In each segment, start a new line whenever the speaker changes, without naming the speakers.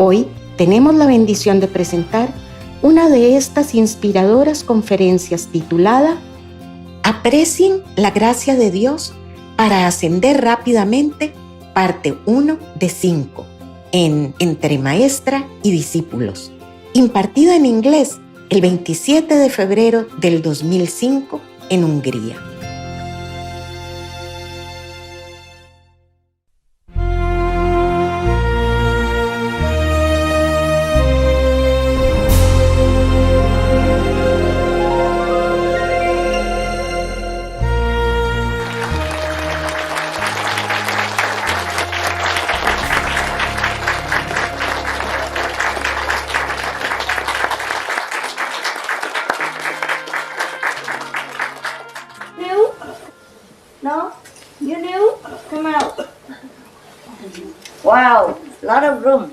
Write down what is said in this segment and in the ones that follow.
Hoy tenemos la bendición de presentar una de estas inspiradoras conferencias titulada Aprecien la gracia de Dios para ascender rápidamente, parte 1 de 5, en Entre Maestra y Discípulos, impartida en inglés el 27 de febrero del 2005 en Hungría.
No? You new? Come out. Wow, lot of room.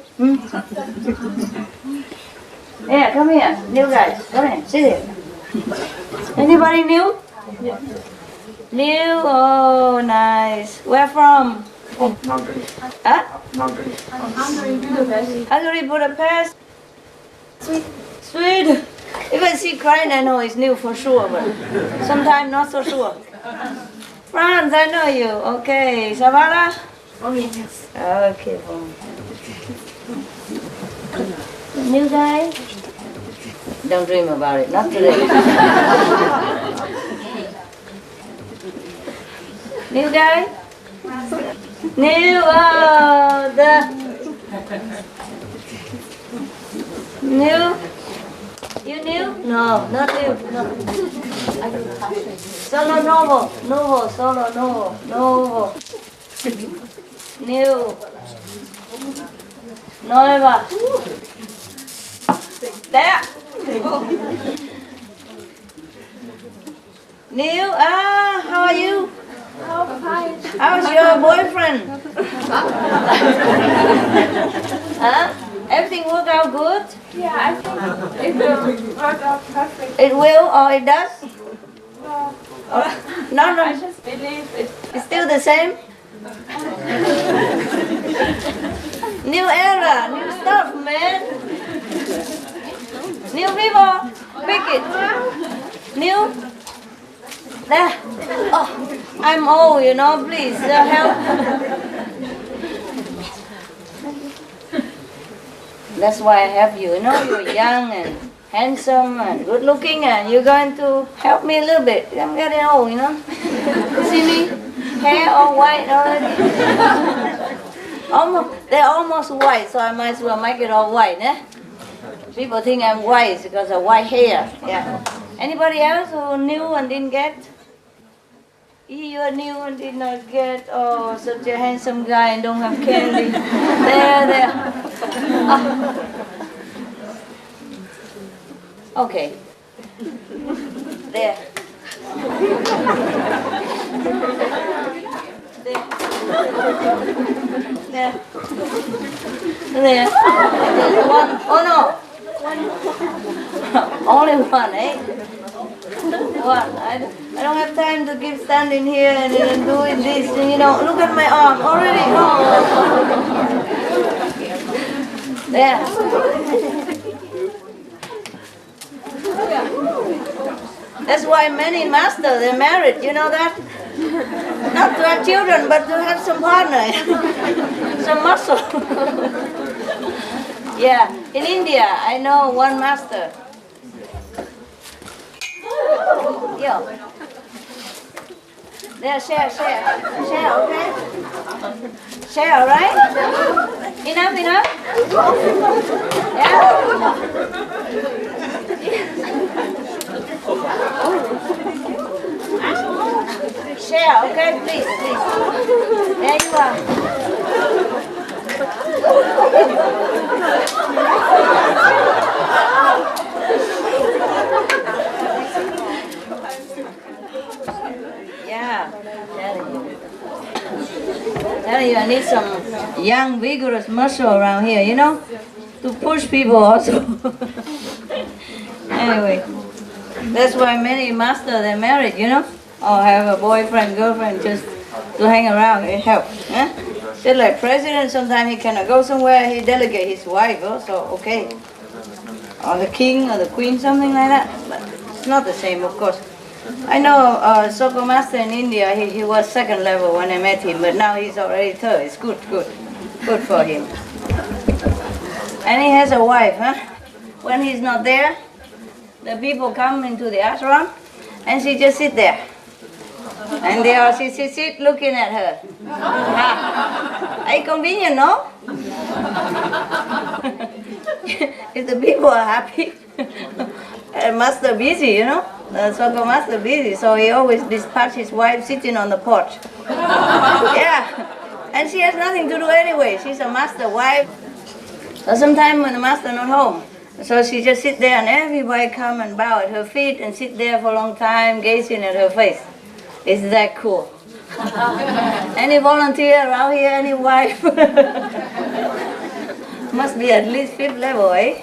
Yeah, come here. New guys. Come here. Sit here. Anybody new? New? Oh, nice. Where from?
Hungary.
Huh?
Hungary.
Hungary, Budapest. Sweden. If I see crying, I know it's new for sure, but sometimes not so sure. France, I know you. Okay, Savannah?
Oh, yes.
Okay, boom. New guy? Don't dream about it, not today. New guy? New, oh, New? You new? No, not new. No. Solo novo. New. Nueva. There. New. How are you? How's your boyfriend? Huh? Everything work out good?
Yeah, I think it will work out perfect.
It will or it does?
No,
No.
I just believe it.
It's still the same? New era, new stuff, man. New people, pick it. New? There. Oh, I'm old, you know, please help. That's why I have you, you know, you're young and handsome and good looking and you're going to help me a little bit. I'm getting old, you know. See me? Hair all white already. They're almost white, so I might as well make it all white, eh? People think I'm white because of white hair. Yeah. Anybody else who knew and didn't get? You are new and did not get. Oh, such a handsome guy and don't have candy. There. Ah. Okay. There. There. There's one. Oh no. Only one, eh? One. I don't have time to keep standing here and doing this. You know, look at my arm already. Oh. There. That's why many masters, they're married, you know that? Not to have children, but to have some partner, some muscle. Yeah, in India, I know one master. Yo. There, share, okay? Share, all right? Enough? Yeah? Share, okay? Please. There you are. Yeah, telling you, I need some young, vigorous muscle around here, you know, to push people also. Anyway, that's why many masters, they're married, you know, or have a boyfriend, girlfriend just to hang around, it helps. Eh? Just like president, sometimes he cannot go somewhere, he delegate his wife also, okay. Or the king or the queen, something like that. But it's not the same, of course. I know soccer master in India, he was second level when I met him, but now he's already third. It's good for him. And he has a wife, huh? When he's not there, the people come into the ashram, and she just sit there. And they all sit looking at her. Hey, convenient, no? If the people are happy, master busy, you know? The soccer master busy, so he always dispatch his wife sitting on the porch. Yeah, and she has nothing to do anyway. She's a master wife. So sometimes when the master not home, so she just sit there and everybody come and bow at her feet and sit there for a long time gazing at her face. Is that cool? Any volunteer around here, any wife? Must be at least 5th level, eh?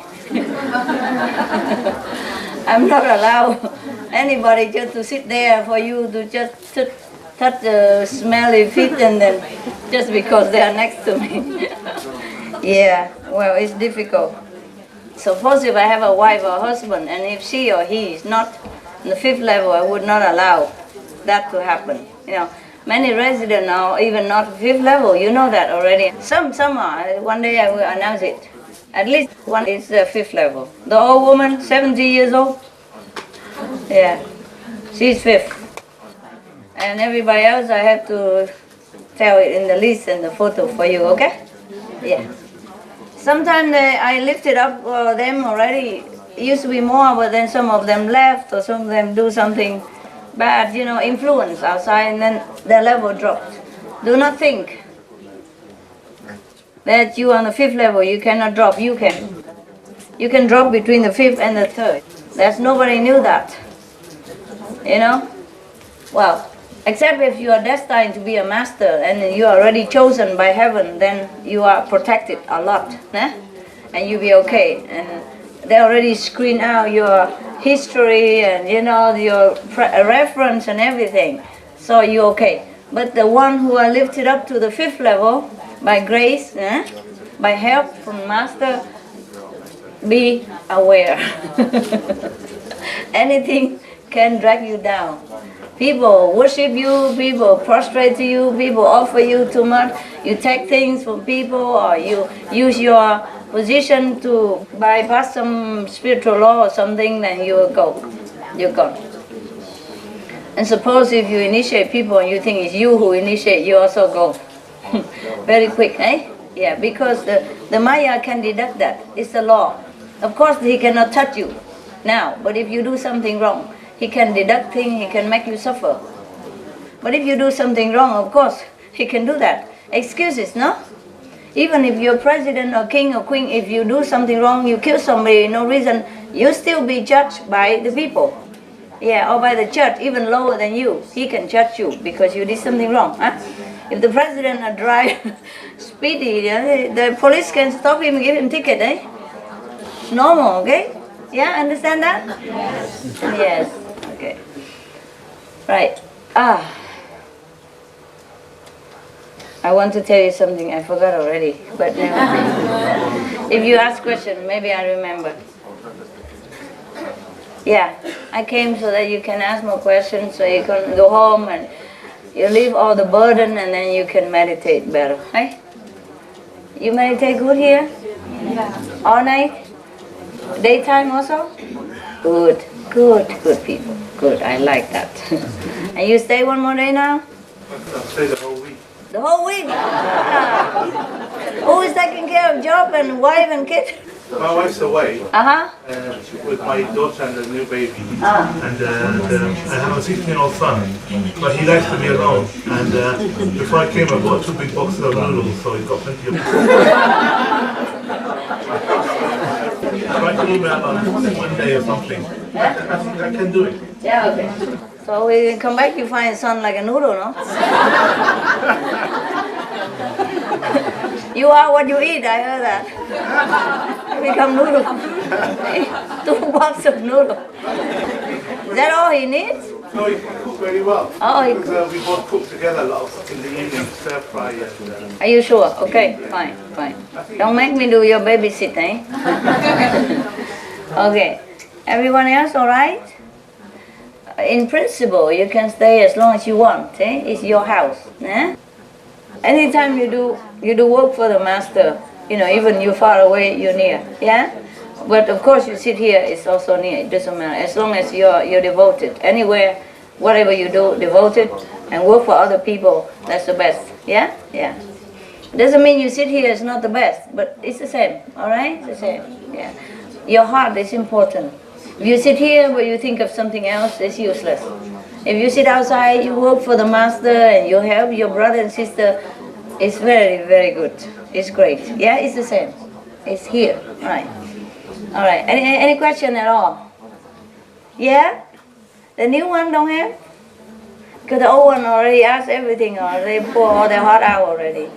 I'm not allowed anybody just to sit there for you to just touch the smelly feet and then just because they are next to me. Yeah, well, it's difficult. Suppose if I have a wife or husband and if she or he is not on the 5th level, I would not allow that to happen. You know, many residents are even not 5th level, you know that already. Some are. One day I will announce it. At least one is 5th level. The old woman, 70 years old. Yeah, she's 5th. And everybody else, I have to tell it in the list and the photo for you, okay? Yeah. Sometimes I lifted up them already. It used to be more, but then some of them left or some of them do something bad, you know, influence outside, and then their level dropped. Do not think that you on the 5th level, you cannot drop. You can. You can drop between the 5th and the 3rd. There's nobody knew that. You know? Well, except if you are destined to be a master and you are already chosen by heaven, then you are protected a lot. Eh? And you'll be okay. And they already screen out your history and, you know, your reference and everything. So you're okay. But the one who are lifted up to the 5th level, by grace, by help from Master, be aware. Anything can drag you down. People worship you, people prostrate to you, people offer you too much. You take things from people or you use your position to bypass some spiritual law or something, then you will go. You're gone. And suppose if you initiate people and you think it's you who initiate, you also go. Very quick, eh? Yeah, because the Maya can deduct that. It's the law. Of course, he cannot touch you now, but if you do something wrong, he can deduct things, he can make you suffer. But if you do something wrong, of course, he can do that. Excuses, no? Even if you're president or king or queen, if you do something wrong, you kill somebody, no reason, you still be judged by the people. Yeah, or by the church, even lower than you. He can judge you because you did something wrong. Huh? If the president are drive speedy, the police can stop him and give him ticket, eh? Normal, okay? Yeah, understand that? Yes. Yes, okay. Right. I want to tell you something, I forgot already, but never mind. If you ask question, maybe I remember. Yeah, I came so that you can ask more questions, so you can go home and you leave all the burden and then you can meditate better, right? You meditate good here? Yeah. All night? Daytime also? Good, good, good people. Good, I like that. And you stay one more day now?
I'll stay the whole week.
The whole week? Who is taking care of job and wife and kid?
My wife's away with my daughter and a new baby. And I have a 16-year-old son, but he likes to be alone. And before I came, I bought 2 big boxes of noodles, so he's got plenty of Try to move out on one day or something. I think I can do it.
Yeah, okay. So when you come back, you find a son like a noodle, no? You are what you eat, I heard that. You become noodle. 2 boxes of noodle. Is that all he needs?
No, he can cook very well.
Oh, he
Because we both cook together a lot in the evening, stir fry and...
Are you sure? Okay, fine, fine. Don't make me do your babysit, eh? Okay. Everyone else all right? In principle, you can stay as long as you want, eh? It's your house, eh? Anytime you do work for the master, you know, even you're far away, you're near, yeah? But of course you sit here, it's also near, it doesn't matter. As long as you're devoted. Anywhere, whatever you do, devoted, and work for other people, that's the best, yeah? Yeah. Doesn't mean you sit here is not the best, but it's the same, all right? It's the same, yeah. Your heart is important. If you sit here but you think of something else, it's useless. If you sit outside, you work for the master and you help your brother and sister, it's very, very good. It's great. Yeah, it's the same. It's here, right? All right. Any question at all? Yeah? The new one don't have? Because the old one already asked everything, or they pour all their heart out already.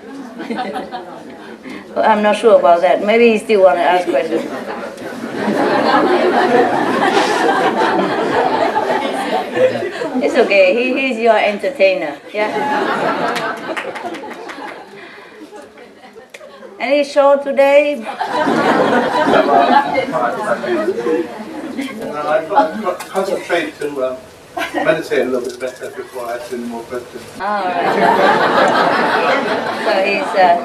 Well, I'm not sure about that. Maybe he still want to ask questions. It's okay. He's your entertainer. Yeah. Any show today?
I concentrate to meditate a little bit better before I ask any more questions.
All right. So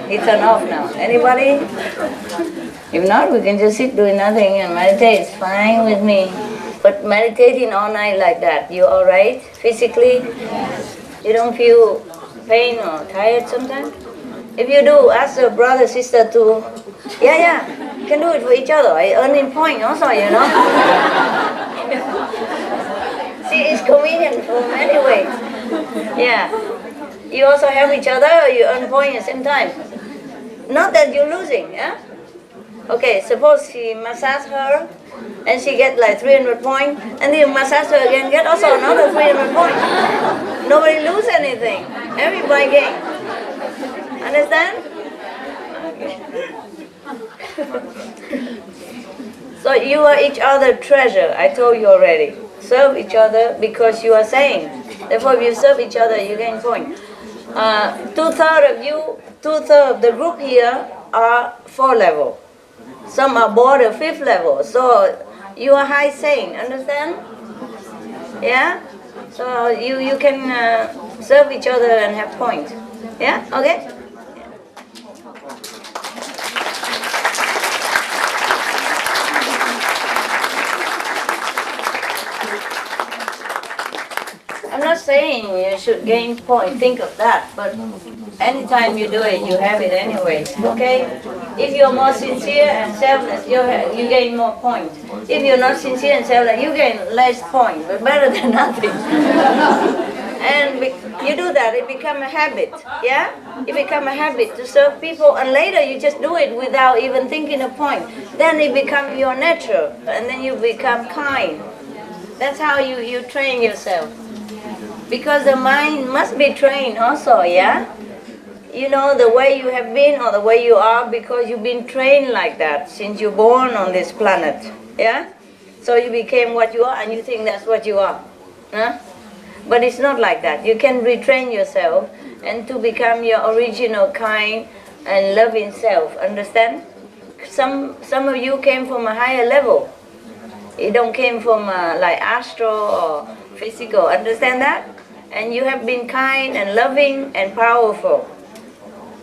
he's turned off now. Anybody? If not, we can just sit doing nothing and meditate. It's fine with me. But meditating all night like that, you all right physically? You don't feel pain or tired sometimes? If you do, ask your brother, sister to, yeah, can do it for each other. I earning point also, you know. See, it's convenient for many ways. Yeah. You also help each other, or you earn point at the same time. Not that you're losing, yeah? Okay, suppose he massage her, and she get like 300 points, and then you massage her again, get also another 300 points. Nobody lose anything. Everybody gain. Understand? Okay. So you are each other treasure, I told you already. Serve each other because you are saying. Therefore, if you serve each other, you gain point. Two-thirds of you, two-thirds of the group here are 4 level. Some are border 5th level. So you are high saying, understand? Yeah? So you can serve each other and have point. Yeah? Okay? I'm not saying you should gain point, think of that, but anytime you do it, you have it anyway, okay? If you're more sincere and selfless, you gain more points. If you're not sincere and selfless, you gain less points, but better than nothing. And you do that, it becomes a habit, yeah? It becomes a habit to serve people, and later you just do it without even thinking a point. Then it becomes your nature, and then you become kind. That's how you train yourself. Because the mind must be trained also, yeah? You know, the way you have been or the way you are because you've been trained like that since you're born on this planet, yeah? So you became what you are and you think that's what you are, huh? But it's not like that. You can retrain yourself and to become your original kind and loving self, understand? Some of you came from a higher level. You don't came from like astral or physical, understand that? And you have been kind and loving and powerful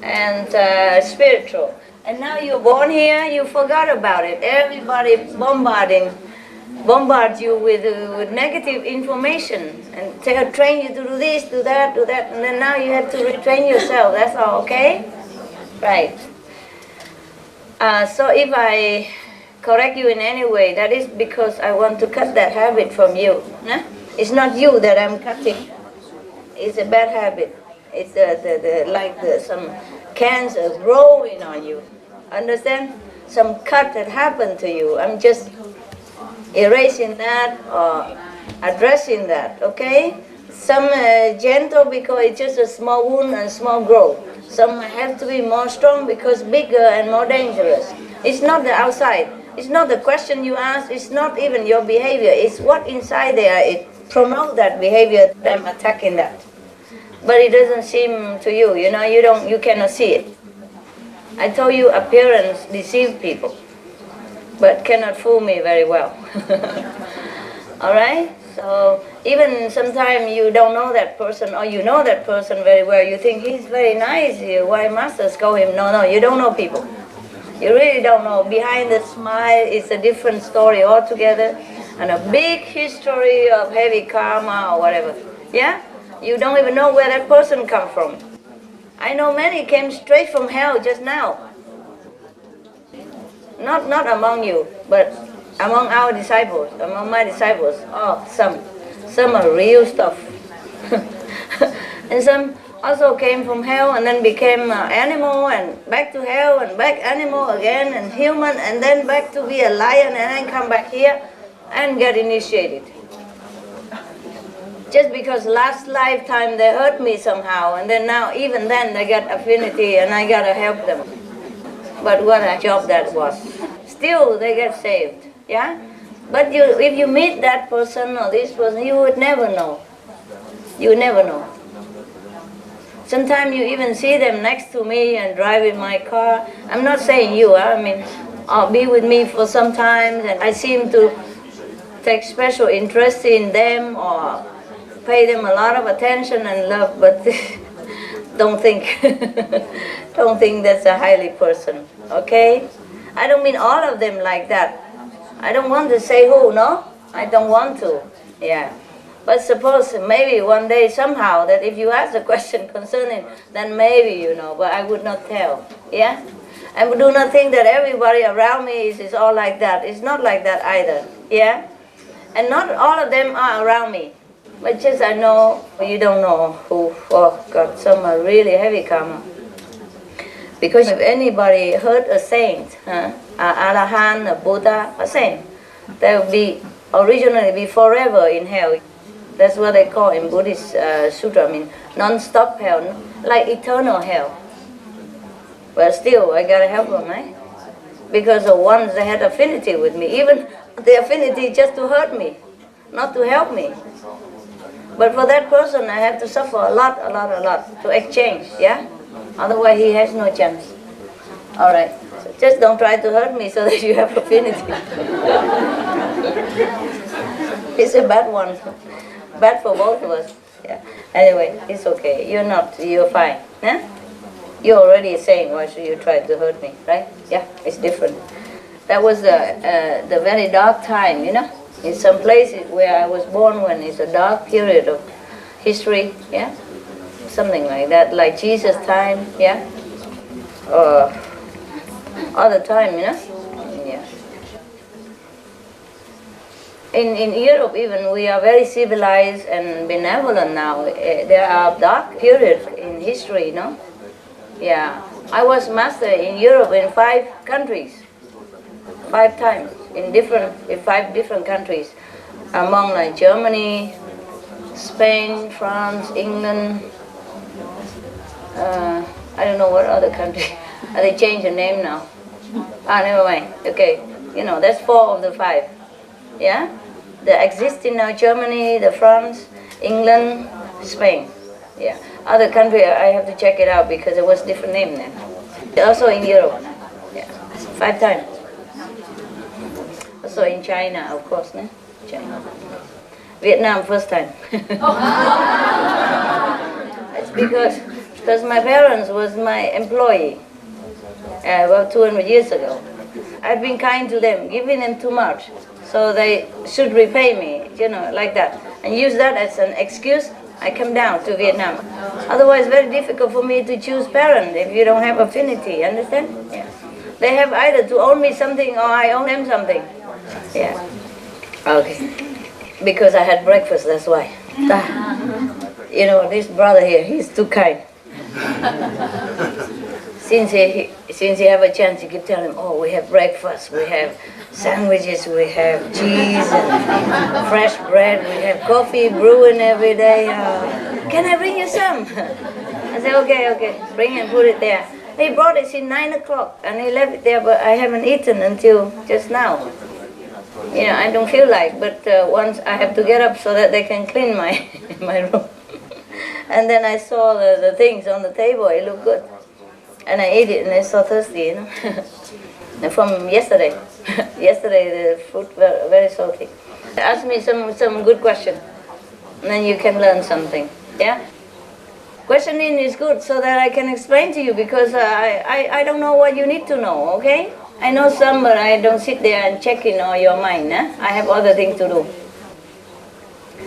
and spiritual. And now you're born here, you forgot about it. Everybody bombard you with negative information and train you to do this, do that, and then now you have to retrain yourself. That's all, okay? Right. So if I correct you in any way, that is because I want to cut that habit from you. Nah? It's not you that I'm cutting. It's a bad habit. It's some cancer growing on you. Understand? Some cut that happened to you. I'm just erasing that or addressing that, okay? Some gentle because it's just a small wound and small growth. Some have to be more strong because bigger and more dangerous. It's not the outside. It's not the question you ask. It's not even your behavior. It's what inside there. promote that behavior, I'm attacking that. But it doesn't seem to you, you cannot see it. I told you appearance deceive people, but cannot fool me very well. All right? So even sometimes you don't know that person, or you know that person very well, you think he's very nice, why masters call him? No, you don't know people. You really don't know. Behind the smile is a different story altogether, and a big history of heavy karma or whatever. Yeah? You don't even know where that person come from. I know many came straight from hell just now. Not among you, but among our disciples, among my disciples. Oh, some are real stuff. And some also came from hell and then became animal and back to hell and back animal again and human and then back to be a lion and then come back here and get initiated. Just because last lifetime they hurt me somehow, and then now, even then, they get affinity, and I gotta help them. But what a job that was. Still, they get saved, yeah? But if you meet that person or this person, you would never know. You would never know. Sometimes you even see them next to me and drive in my car. I'm not saying you, I mean, I'll be with me for some time, and I seem to take special interest in them or pay them a lot of attention and love, but don't think that's a highly person, okay? I don't mean all of them like that. I don't want to say who, no? I don't want to, yeah. But suppose maybe one day somehow that if you ask a question concerning, then maybe, but I would not tell, yeah? And do not think that everybody around me is all like that. It's not like that either, yeah? And not all of them are around me. But just I know, you don't know who, oh God, some are really heavy karma. Because if anybody hurt a saint, an Arahant, a Buddha, a saint, they will be originally forever in hell. That's what they call in Buddhist sutra, I mean, non-stop hell, like eternal hell. But still, I gotta help them, eh? Because the ones they had affinity with me, even the affinity just to hurt me, not to help me. But for that person, I have to suffer a lot to exchange, yeah? Otherwise, he has no chance. All right, so just don't try to hurt me so that you have affinity. It's a bad one, bad for both of us. Yeah. Anyway, it's okay. You're fine. Yeah? You're already saying, why should you try to hurt me, right? Yeah, it's different. That was the very dark time, in some places where I was born when it's a dark period of history, yeah? Something like that, like Jesus' time, yeah? All the time, Yeah. In Europe even, we are very civilized and benevolent now. There are dark periods in history, Yeah. I was master in Europe in 5 countries. 5 times in 5 different countries, among like Germany, Spain, France, England. I don't know what other country. They changed the name now. Never mind. Okay, that's 4 of the 5. Yeah, they exist in now Germany, the France, England, Spain. Yeah, other country I have to check it out because it was different name then. Also in Europe. Yeah, 5 times. Also in China, of course, no? China. Vietnam, first time. It's because my parents was my employee about 200 years ago. I've been kind to them, giving them too much, so they should repay me, like that. And use that as an excuse, I come down to Vietnam. Otherwise, very difficult for me to choose parent if you don't have affinity, understand? Yeah. They have either to own me something or I own them something. Yeah. Okay. Because I had breakfast, that's why. This brother here, he's too kind. Since he have a chance, you can tell him, oh, we have breakfast, we have sandwiches, we have cheese and fresh bread, we have coffee brewing every day. Can I bring you some? I said, okay, bring and put it there. He brought it since 9 o'clock and he left it there, but I haven't eaten until just now. You know, I don't feel like, but once I have to get up so that they can clean my my room. And then I saw the things on the table, it looked good. And I ate it and I was so thirsty, you know. From yesterday. Yesterday the food were very salty. Ask me some good question. And then you can learn something. Yeah? Questioning is good so that I can explain to you because I don't know what you need to know, okay? I know some, but I don't sit there and check in all your mind. Eh? I have other things to do.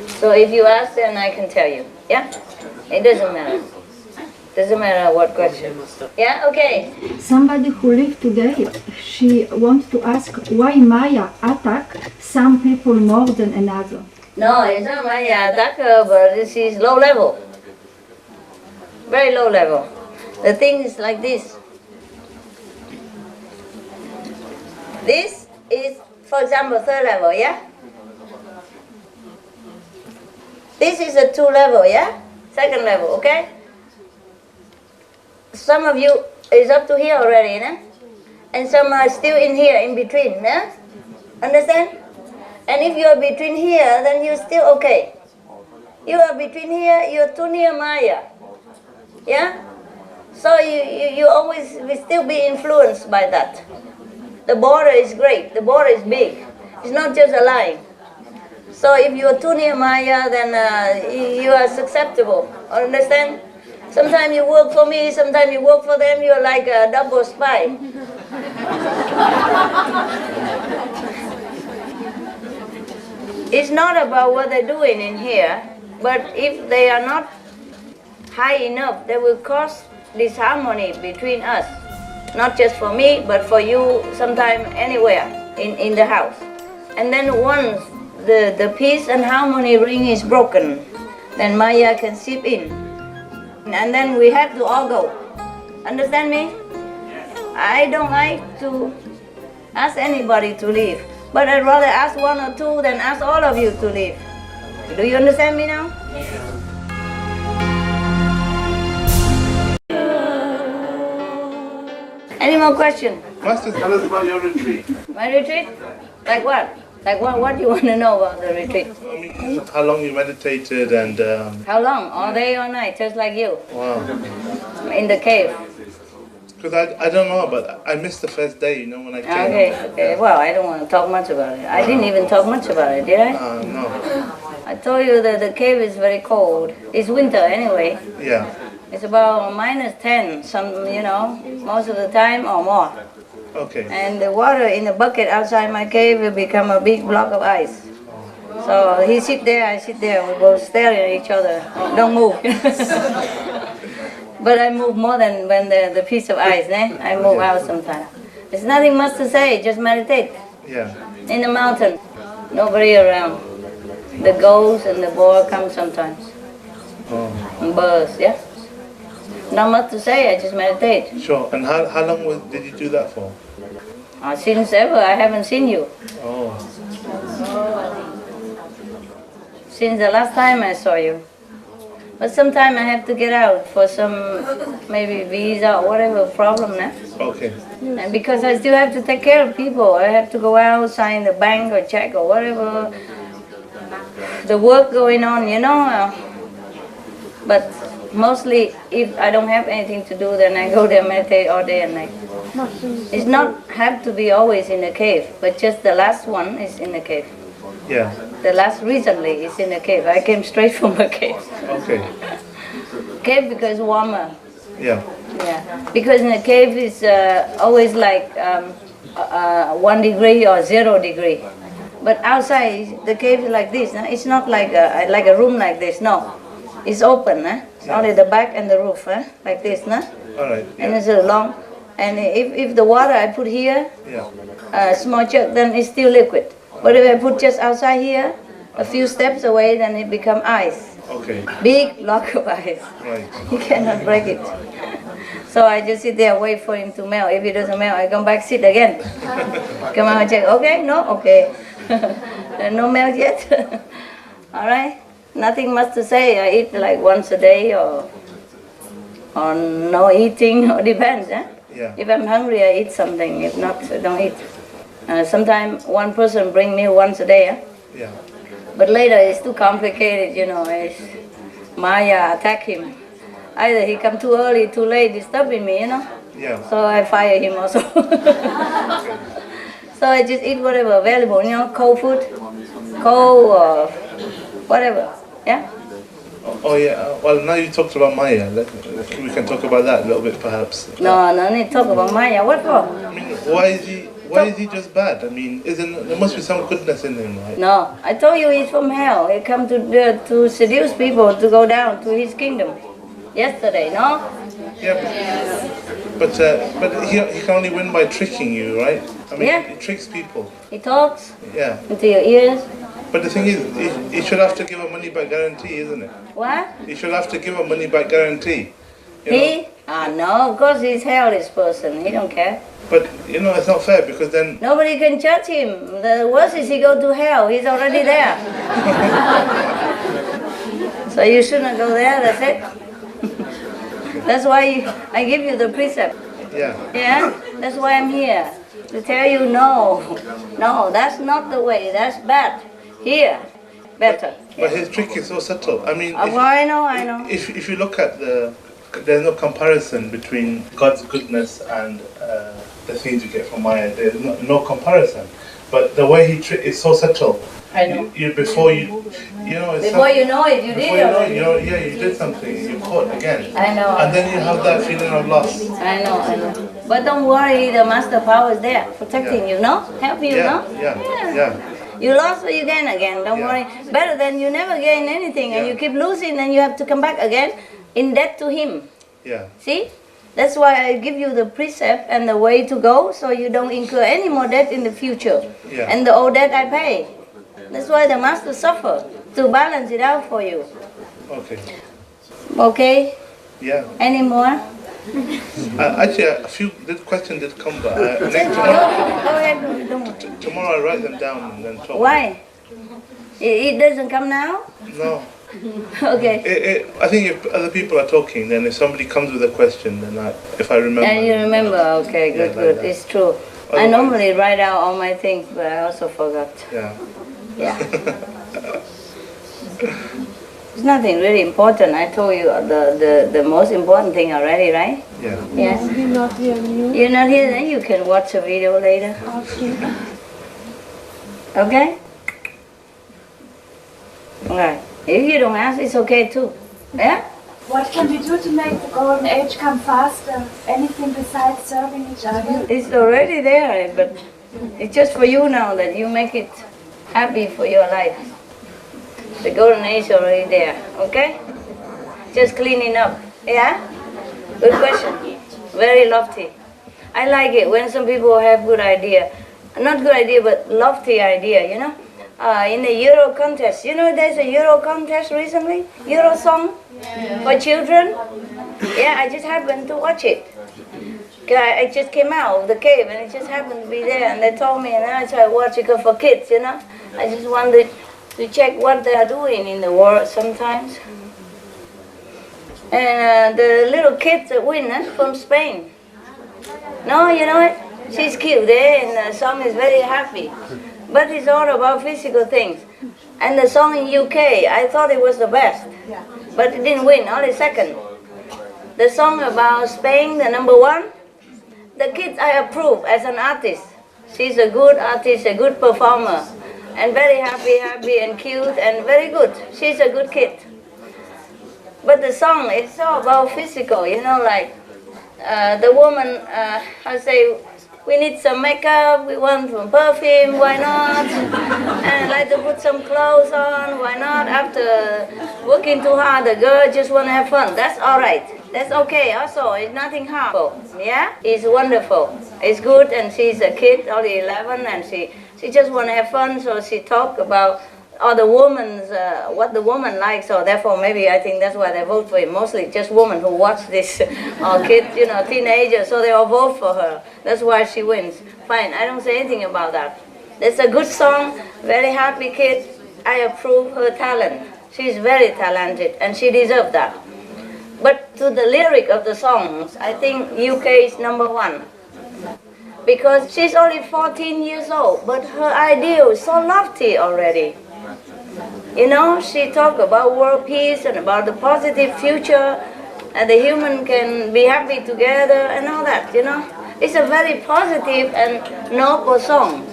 So if you ask, then I can tell you. Yeah? It doesn't matter. Doesn't matter what question. Yeah? Okay.
Somebody who lived today, she wants to ask why Maya attack some people more than another.
No, it's not my attacker, but this is low level. Very low level. The thing is like this. This is, for example, third level, yeah? This is a 2 level, yeah? Second level, okay? Some of you is up to here already, né? And some are still in here, in between, né? Understand? And if you are between here, then you're still okay. You are between here, you're too near Maya. Yeah? So you always will still be influenced by that. The border is great, the border is big. It's not just a line. So if you are too near Maya, then you are susceptible. Understand? Sometimes you work for me, sometimes you work for them, you're like a double spy. It's not about what they're doing in here, but if they are not high enough, they will cause disharmony between us. Not just for me, but for you, sometime anywhere in the house. And then once the peace and harmony ring is broken, then Maya can seep in. And then we have to all go. Understand me? I don't like to ask anybody to leave, but I'd rather ask 1 or 2 than ask all of you to leave. Do you understand me now? Any more questions?
Master, tell us about your retreat.
My retreat? Like what? Like what do you want to know about the retreat?
I mean, how long you meditated and...
How long? All day, all night, just like you.
Wow.
In the cave.
Because I don't know, but I missed the first day, you know, when I came.
Okay. Well, I don't want to talk much about it. I didn't even talk much about it, did I?
No.
I told you that the cave is very cold. It's winter anyway.
Yeah.
It's about -10, most of the time or more.
Okay.
And the water in the bucket outside my cave will become a big block of ice. So he sit there, I sit there, we both staring at each other. Don't move. But I move more than when the piece of ice, I move out sometimes. There's nothing much to say, just meditate.
Yeah.
In the mountain, nobody around. The ghosts and the boar come sometimes. And birds, yeah? Not much to say, I just meditate.
Sure. And how long did you do that for?
Since ever, I haven't seen you.
Oh.
Since the last time I saw you. But sometime I have to get out for some, maybe visa or whatever problem,
Okay.
And because I still have to take care of people. I have to go out, sign the bank or check or whatever. The work going on, But mostly, if I don't have anything to do, then I go there, meditate all day and night. It's not have to be always in the cave, but just the last one is in the cave.
Yeah.
The last recently is in the cave. I came straight from a cave.
Okay.
Cave because warmer.
Yeah.
Yeah. Because in the cave it's always like 1 degree or 0 degree. But outside the cave is like this. It's not like a room like this. No. It's open, It's only the back and the roof, like this,
All right.
And it's a long, and if the water I put here, small jug, then it's still liquid. But if I put just outside here, a few steps away, then it become ice.
Okay.
Big block of ice.
Right.
You cannot break it. So I just sit there, wait for him to melt. If it doesn't melt, I come back, sit again. Come out and check, okay, no, okay. No melt yet. All right. Nothing much to say. I eat like once a day or no eating, or depends.
Yeah.
If I'm hungry, I eat something. If not, I don't eat. Sometimes one person bring me once a day.
Yeah.
But later it's too complicated, you know. It's Maya attack him. Either he come too early, too late, disturbing me, you know.
Yeah.
So I fire him also. So I just eat whatever available, you know, cold food, cold or whatever. Yeah.
Oh yeah. Well, now you talked about Maya. We can talk about that a little bit, perhaps.
No need to talk about Maya. What for?
I mean, why is he just bad? I mean, there must be some goodness in him, right?
No, I told you he's from hell. He come to seduce people to go down to his kingdom. Yesterday, no?
Yeah, but he can only win by tricking you, right? I mean,
Yeah.
he tricks people.
He talks
Yeah.
into your ears.
But the thing is, he should have to give a money back guarantee, isn't it?
What?
He should have to give a money back guarantee. You know?
He? No, of course he's hellish person. He don't care.
But you know, it's not fair because then.
Nobody can judge him. The worst is he go to hell. He's already there. So you shouldn't go there. That's it. That's why I give you the precept.
Yeah.
Yeah. That's why I'm here to tell you no, that's not the way. That's bad. Here, better.
But his trick is so subtle. I mean,
I know.
If you look at there's no comparison between God's goodness and the things you get from Maya. There's no comparison. But the way he is so subtle.
I know.
Before you know.
Before you know it, you did it.
You did something. You caught again.
I know.
And then you have that feeling of loss.
I know. But don't worry, the master power is there, protecting you, no? Help you, no?
Yeah.
You lost, but you gain again. Don't worry. Better than you never gain anything, and you keep losing, and you have to come back again in debt to him.
Yeah.
See? That's why I give you the precept and the way to go, so you don't incur any more debt in the future.
Yeah.
And the old debt I pay. That's why the master suffer to balance it out for you.
Okay.
Okay?
Yeah.
Any more?
Actually, a few questions did come, but
Go ahead. Don't.
tomorrow I'll write them down and then talk.
Why? It doesn't come now?
No.
Okay.
I think if other people are talking, then if somebody comes with a question, then if I remember.
And you remember? Okay, good,
Yeah,
good.
like that.
It's true. I normally write out all my things, but I also forgot.
Yeah.
Yeah. It's nothing really important. I told you the most important thing already, right?
Yeah.
Yes.
You're not here,
You're not here, then you can watch a video later. Okay? Alright. If you don't ask, it's okay too. Yeah?
What can we do to make the golden age come faster? Anything besides serving each other?
It's already there, but it's just for you now that you make it happy for your life. The golden age is already there, okay? Just cleaning up, yeah? Good question. Very lofty. I like it when some people have good idea. Not good idea, but lofty idea, you know? In the Euro contest, you know there's a Euro contest recently? Euro song for children? Yeah, I just happened to watch it. I just came out of the cave and it just happened to be there and they told me and then I tried watching it for kids, you know? I just wanted to check what they are doing in the world sometimes. And the little kids that win from Spain. No, you know it? She's cute there and the song is very happy. But it's all about physical things. And the song in UK, I thought it was the best. But it didn't win, only second. The song about Spain, the number one, the kids I approve as an artist. She's a good artist, a good performer. And very happy and cute and very good. She's a good kid. But the song is all about physical, you know, like the woman, I say, we need some makeup, we want some perfume, why not? And like to put some clothes on, why not? After working too hard, the girl just want to have fun. That's all right. That's okay also, it's nothing harmful. Yeah? It's wonderful. It's good and she's a kid, only 11, and she just want to have fun, so she talk about all the women's, what the woman likes, so therefore maybe I think that's why they vote for it. Mostly just women who watch this, or kids, you know, teenagers, so they all vote for her. That's why she wins. Fine, I don't say anything about that. It's a good song, very happy kid. I approve her talent. She's very talented and she deserves that. But to the lyric of the songs, I think UK is number one. because she's only 14 years old, but her ideal is so lofty already. You know, she talked about world peace and about the positive future, and the human can be happy together and all that, you know. It's a very positive and noble song.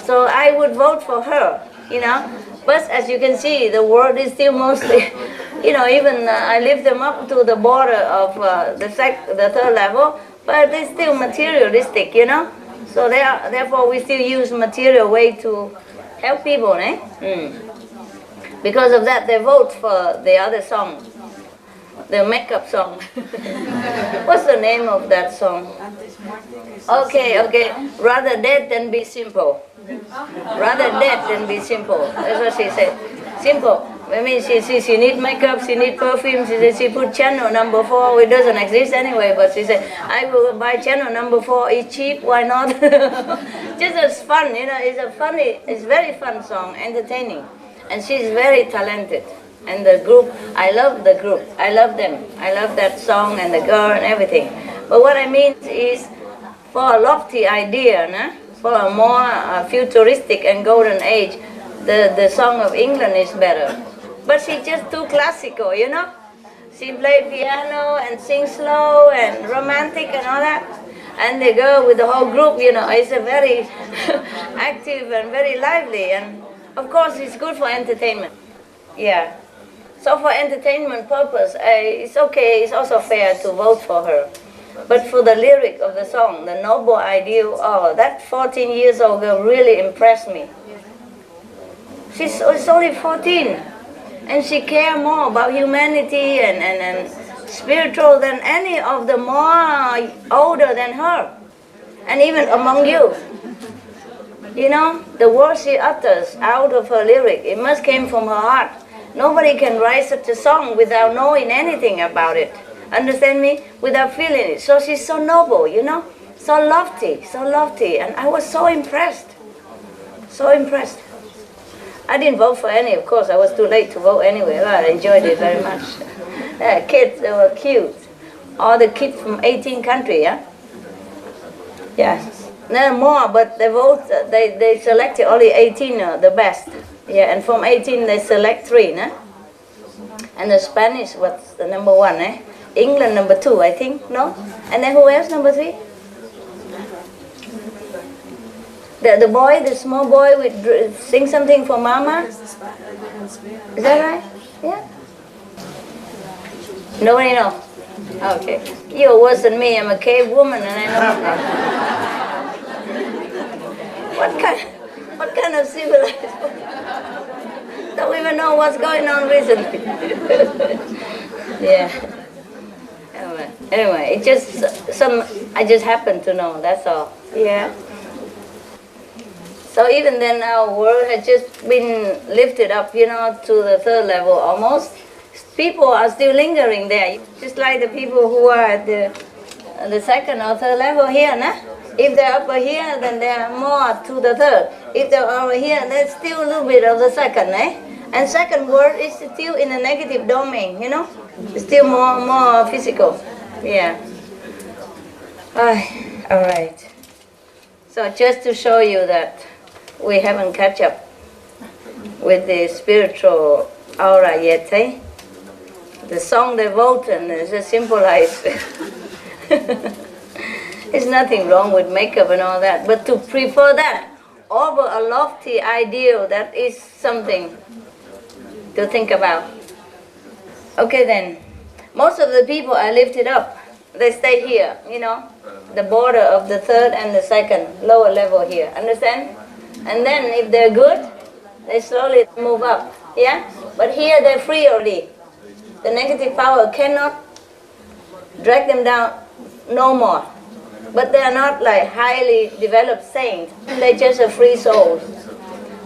So I would vote for her, you know. But as you can see, the world is still mostly, you know, even I lift them up to the border of the third level, but they're still materialistic, you know. So therefore we still use material way to help people, eh? Because of that, they vote for the other song, the makeup song. What's the name of that song? Okay, rather dead than be simple. Rather dead than be simple. That's what she said. Simple. I mean, she need makeup, she need perfume. She said she put channel number 4, which doesn't exist anyway. But she said, I will buy channel number 4. It's cheap. Why not? Just as fun, you know. It's very fun song, entertaining, and she's very talented. And the group, I love the group. I love them. I love that song and the girl and everything. But what I mean is, for a lofty idea, nah? For a more futuristic and golden age, the song of England is better. But she's just too classical, you know. She played piano and sings slow and romantic and all that. And the girl with the whole group, you know, is a very active and very lively. And of course, it's good for entertainment. Yeah. So for entertainment purpose, it's okay, it's also fair to vote for her. But for the lyric of the song, the noble ideal, oh, that 14 years old girl really impressed me. She's only 14, and she cares more about humanity and spiritual than any of the more older than her, and even among you. You know, the words she utters out of her lyric, it must came from her heart. Nobody can write such a song without knowing anything about it. Understand me? Without feeling it. So she's so noble, you know? So lofty. And I was so impressed. So impressed. I didn't vote for any, of course. I was too late to vote anyway. But I enjoyed it very much. Kids, they were cute. All the kids from 18 countries, yeah? Yes. There are more, but they vote, they selected only 18, the best. Yeah, and from 18 they select 3, nah? And the Spanish was the number 1, eh? England number 2, I think, no? And then who else number 3? The boy, the small boy, with sing something for Mama? Is that right? Yeah? Nobody know? Okay. You're worse than me, I'm a cave woman and I know. What kind of civilized? Don't even know what's going on recently. Yeah. Anyway, it just I just happen to know, that's all. Yeah. So even then our world has just been lifted up, you know, to the 3rd level almost. People are still lingering there, just like the people who are at the 2nd or 3rd level here, nah? If they're up here, then they're more to the 3rd. If they're over here, there's still a little bit of the 2nd, eh? And 2nd world is still in a negative domain, you know? It's still more physical. Yeah. All right. So just to show you that we haven't catch up with the spiritual aura yet, eh? The song they vote and is a symbolize. There's nothing wrong with makeup and all that, but to prefer that over a lofty ideal, that is something to think about. Okay then, most of the people I lifted up, they stay here, you know, the border of the 3rd and the 2nd, lower level here, understand? And then if they're good, they slowly move up, yeah? But here they're free already. The negative power cannot drag them down no more. But they are not like highly developed saints. They're just a free soul.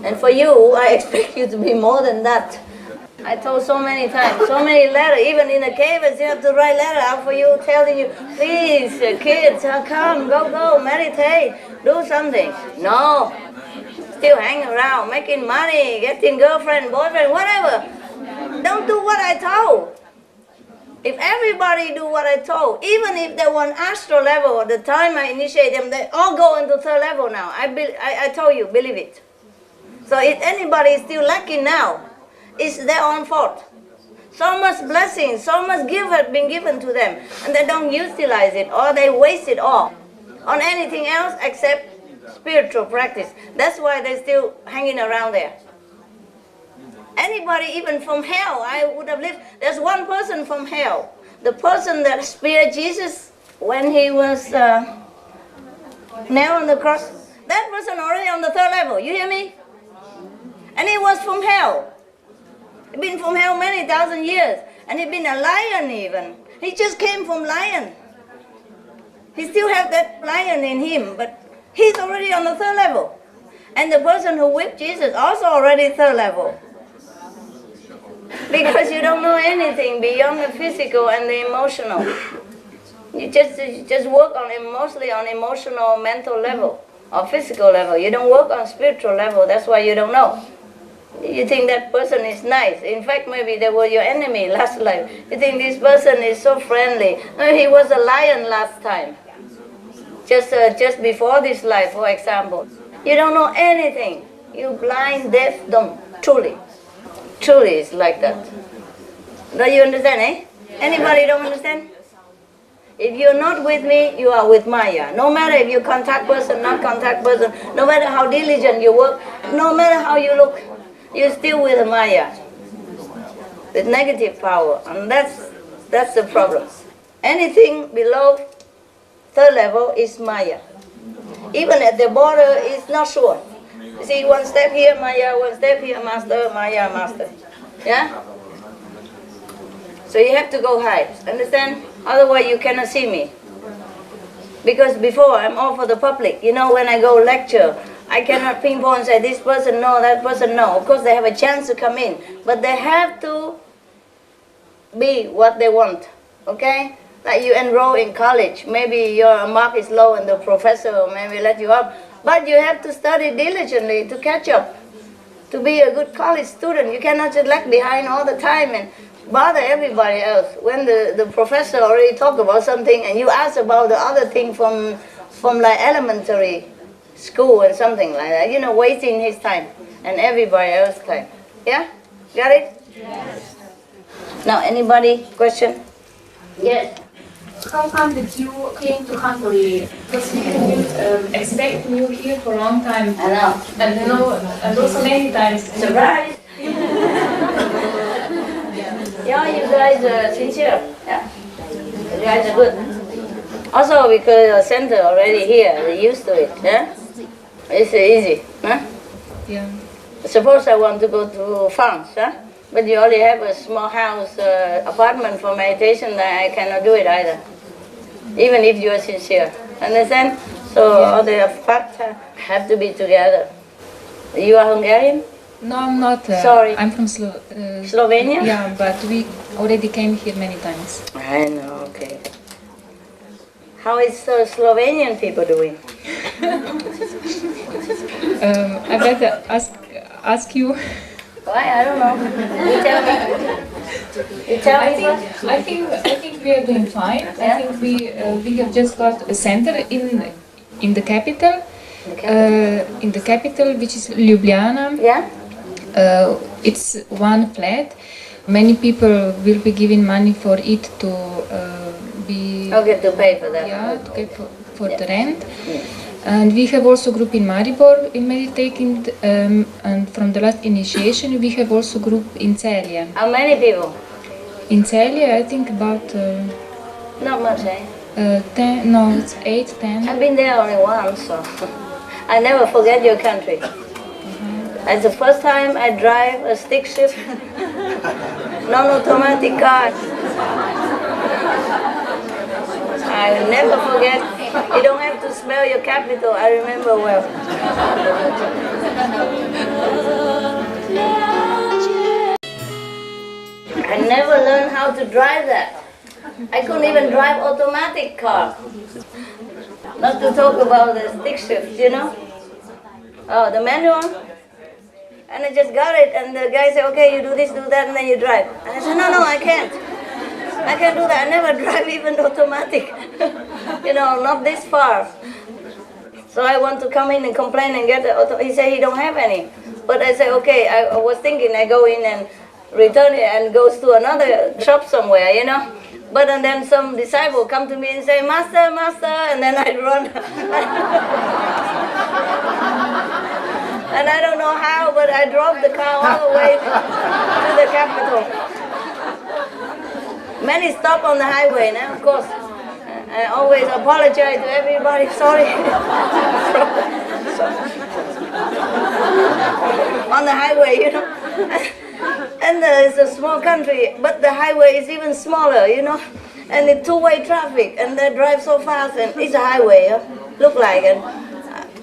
And for you, I expect you to be more than that. I told so many times, so many letters, even in the cave, I still have to write letter out for you, telling you, please, kids, come, go, meditate, do something. No, still hang around, making money, getting girlfriend, boyfriend, whatever. Don't do what I told. If everybody do what I told, even if they were on astral level, the time I initiate them, they all go into third level now. I told you, believe it. So if anybody is still lacking now, it's their own fault. So much blessing, so much gift has been given to them, and they don't utilize it, or they waste it all on anything else except spiritual practice. That's why they're still hanging around there. Anybody, even from hell, I would have lived. There's one person from hell, the person that speared Jesus when he was nailed on the cross. That person already on the third level. You hear me? And he was from hell. He'd been from hell many thousand years, and he'd been a lion even. He just came from lion. He still has that lion in him, but he's already on the third level. And the person who whipped Jesus also already third level. Because you don't know anything beyond the physical and the emotional. You just work on mostly on emotional, mental level or physical level. You don't work on spiritual level. That's why you don't know. You think that person is nice. In fact, maybe they were your enemy last life. You think this person is so friendly. No, he was a lion last time. Just before this life, for example. You don't know anything. You blind, deaf, dumb. Truly. Truly it's like that. Do you understand, eh? Anybody don't understand? If you're not with me, you are with Maya. No matter if you're contact person, not contact person, no matter how diligent you work, no matter how you look, you're still with Maya. The negative power, and that's the problem. Anything below third level is Maya. Even at the border, it's not sure. You see, one step here, Maya, one step here, master, Maya, master. Yeah? So you have to go high, understand? Otherwise you cannot see me. Because before, I'm all for the public. You know, when I go lecture, I cannot pinpoint and say, this person no, that person no. Of course, they have a chance to come in. But they have to be what they want, okay? Like you enroll in college. Maybe your mark is low and the professor maybe let you up. But you have to study diligently to catch up, to be a good college student. You cannot just lag behind all the time and bother everybody else. When the professor already talked about something and you ask about the other thing from like elementary school and something like that, you know, wasting his time and everybody else's time. Yeah? Got it? Yes. Now, anybody? Question? Yes.
How come that you came to Hungary? Because we have been expecting you here for a long time.
I know.
And also many times.
Surprise! Yeah, you guys are sincere. Yeah. You guys are good. Also because the center already here, they're used to it. Yeah? It's easy. Huh?
Yeah.
Suppose I want to go to France, huh? But you only have a small house, apartment for meditation, then I cannot do it either. Even if you are sincere. Understand? So all the facts have to be together. You are Hungarian?
No, I'm not.
Sorry.
I'm from
Slovenia?
Yeah, but we already came here many times.
I know, okay. How is Slovenian people doing?
I better ask you.
Why? I don't know. You tell me. You tell me first.
I think we are doing fine.
Yeah?
I think we have just got a center in the capital. In the capital, which is Ljubljana.
Yeah?
It's one flat. Many people will be giving money for it to be.
Okay, to pay for that.
Yeah, to pay for the rent. Yeah. And we have also group in Maribor in meditating, and from the last initiation we have also group in Celje.
How many people?
In Celje, I think about.
Not much, eh?
10. No, it's 8, 10.
I've been there only once, so I never forget your country. It's the first time I drive a stick shift, non-automatic car. I will never forget. You don't have to smell your capital, I remember well. I never learned how to drive that. I couldn't even drive automatic car. Not to talk about the stick shift, you know? Oh, the manual? And I just got it, and the guy said, okay, you do this, do that, and then you drive. And I said, no, I can't. I can do that. I never drive even automatic. You know, not this far. So I want to come in and complain and get the auto. He said he don't have any. But I said, okay, I was thinking I go in and return it and goes to another shop somewhere, you know. But and then some disciple come to me and say, Master, Master, and then I run. And I don't know how, but I drove the car all the way to the capital. Many stop on the highway now, of course. I always apologize to everybody, sorry. On the highway, you know. And it's a small country, but the highway is even smaller, you know. And it's two-way traffic, and they drive so fast, and it's a highway, look like. And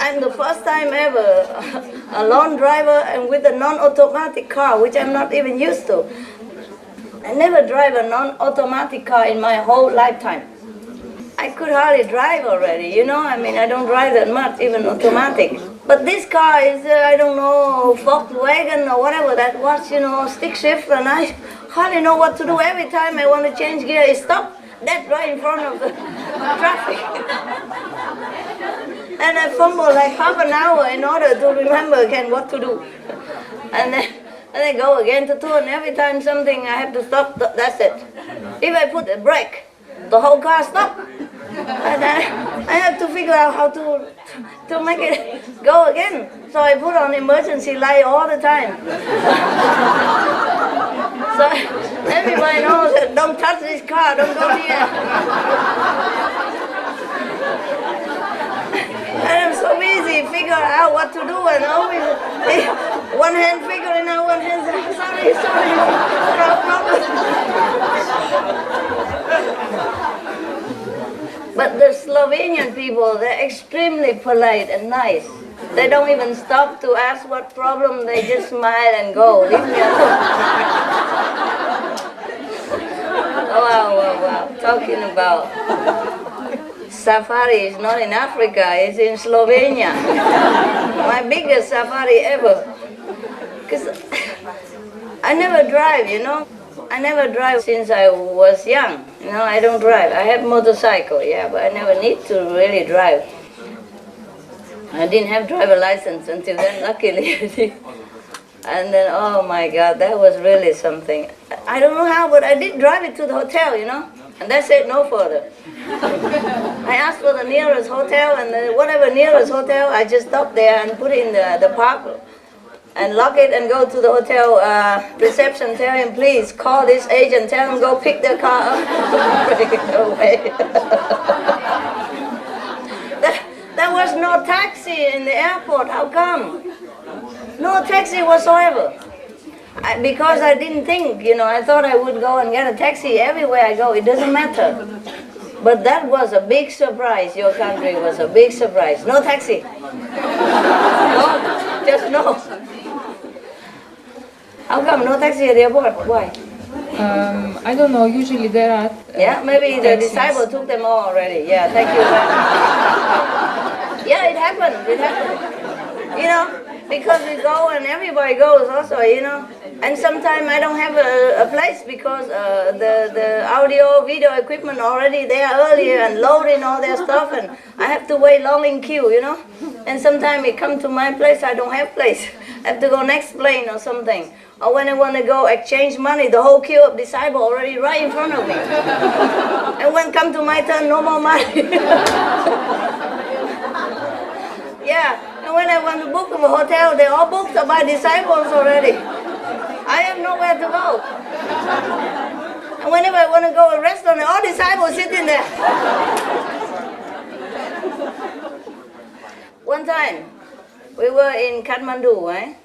I'm the first time ever a lone driver and with a non-automatic car, which I'm not even used to. I never drive a non-automatic car in my whole lifetime. I could hardly drive already, you know. I mean, I don't drive that much, even automatic. But this car is, I don't know, Volkswagen or whatever that was, you know, stick shift, and I hardly know what to do. Every time I want to change gear, it stops dead right in front of the traffic. And I fumble like half an hour in order to remember again what to do. And then I go again to turn. Every time something I have to stop, that's it. If I put a brake, the whole car stops. And I have to figure out how to make it go again. So I put on emergency light all the time. So everybody knows that don't touch this car, don't go near. And I'm so busy figuring out what to do, and always one hand figuring out, one hand saying, sorry, no problem. But the Slovenian people, they're extremely polite and nice. They don't even stop to ask what problem, they just smile and go. Leave me alone. Wow. Talking about safari is not in Africa, it's in Slovenia. My biggest safari ever. Because I never drive, you know. I never drive since I was young. You know, I don't drive. I have motorcycle, yeah, but I never need to really drive. I didn't have driver license until then, luckily. And then, oh my God, that was really something. I don't know how, but I did drive it to the hotel, you know. And they said no further. I asked for the nearest hotel, and whatever nearest hotel, I just stopped there and put it in the park and lock it and go to the hotel reception, tell him, please call this agent, tell him go pick the car up, bring it away. There was no taxi in the airport, how come? No taxi whatsoever. Because I didn't think, you know, I thought I would go and get a taxi everywhere I go, it doesn't matter. But that was a big surprise, your country was a big surprise. No taxi. No, just no. How come no taxi at the airport? Why?
I don't know, usually there are
yeah, maybe the disciple took them all already. Yeah, thank you very much. Yeah, it happened. You know, because we go and everybody goes also, you know. And sometimes I don't have a place because the audio, video equipment already there earlier and loading all their stuff, and I have to wait long in queue, you know. And sometimes it come to my place, I don't have place. I have to go next plane or something. Or when I want to go exchange money, the whole queue of disciples already right in front of me. And when come to my turn, no more money. Yeah, and when I want to book a hotel, they all booked by disciples already. I have nowhere to go. And whenever I want to go to a restaurant, all disciples sitting there. One time, we were in Kathmandu, right?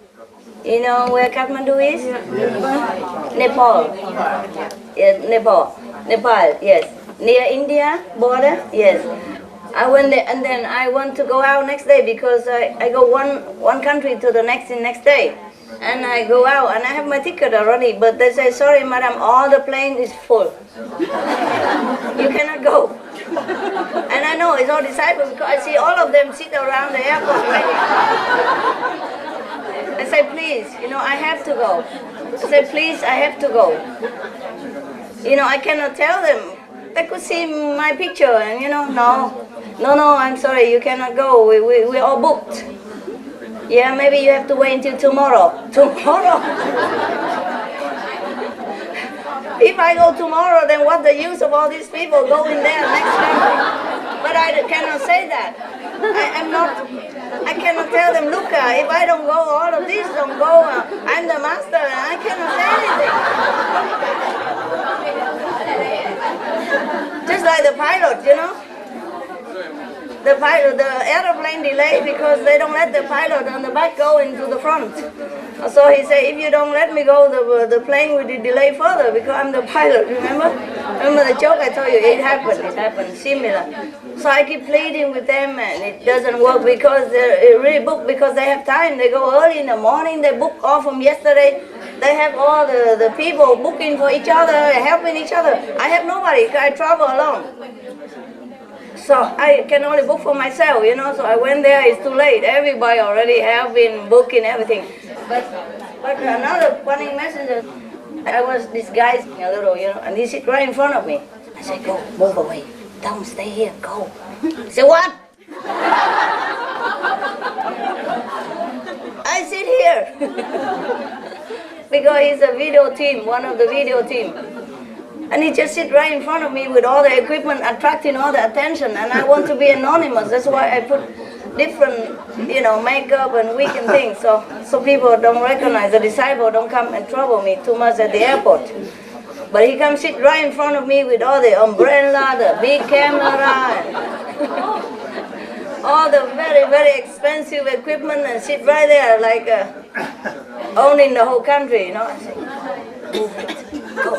You know where Kathmandu is? Nepal. Yes, Nepal, yes. Near India border? Yes. I went there, and then I want to go out next day because I go one country to the next day. And I go out, and I have my ticket already, but they say, sorry, madam, all the plane is full. You cannot go. And I know it's all disciples because I see all of them sit around the airport waiting. I say, please, you know, I have to go. I say, please, I have to go. You know, I cannot tell them. They could see my picture and, you know, no, I'm sorry, you cannot go. We're all booked. Yeah, maybe you have to wait until tomorrow. Tomorrow? If I go tomorrow, then what's the use of all these people going there next time? But I cannot say that. I cannot tell them, look, if I don't go, all of these don't go. I'm the master and I cannot say anything. Just like the pilot, you know. The aeroplane delayed because they don't let the pilot on the back go into the front. So he said, if you don't let me go, the plane will delay further because I'm the pilot, remember? Remember the joke I told you? It happened, similar. So I keep pleading with them and it doesn't work because they're really booked because they have time. They go early in the morning, they book off from yesterday. They have all the people booking for each other, helping each other. I have nobody, I travel alone. So I can only book for myself, you know, so I went there, it's too late. Everybody already have been booking everything. But another funny messenger, I was disguising a little, you know, and he sit right in front of me. I said, go, move away. Don't stay here, go. He said, what? I sit here. Because he's a video team, one of the video team. And he just sit right in front of me with all the equipment, attracting all the attention. And I want to be anonymous. That's why I put different, you know, makeup and wig and things. So people don't recognize, the disciple don't come and trouble me too much at the airport. But he comes sit right in front of me with all the umbrella, the big camera, and all the very, very expensive equipment and sit right there like owning the whole country, you know. I say, move it, go.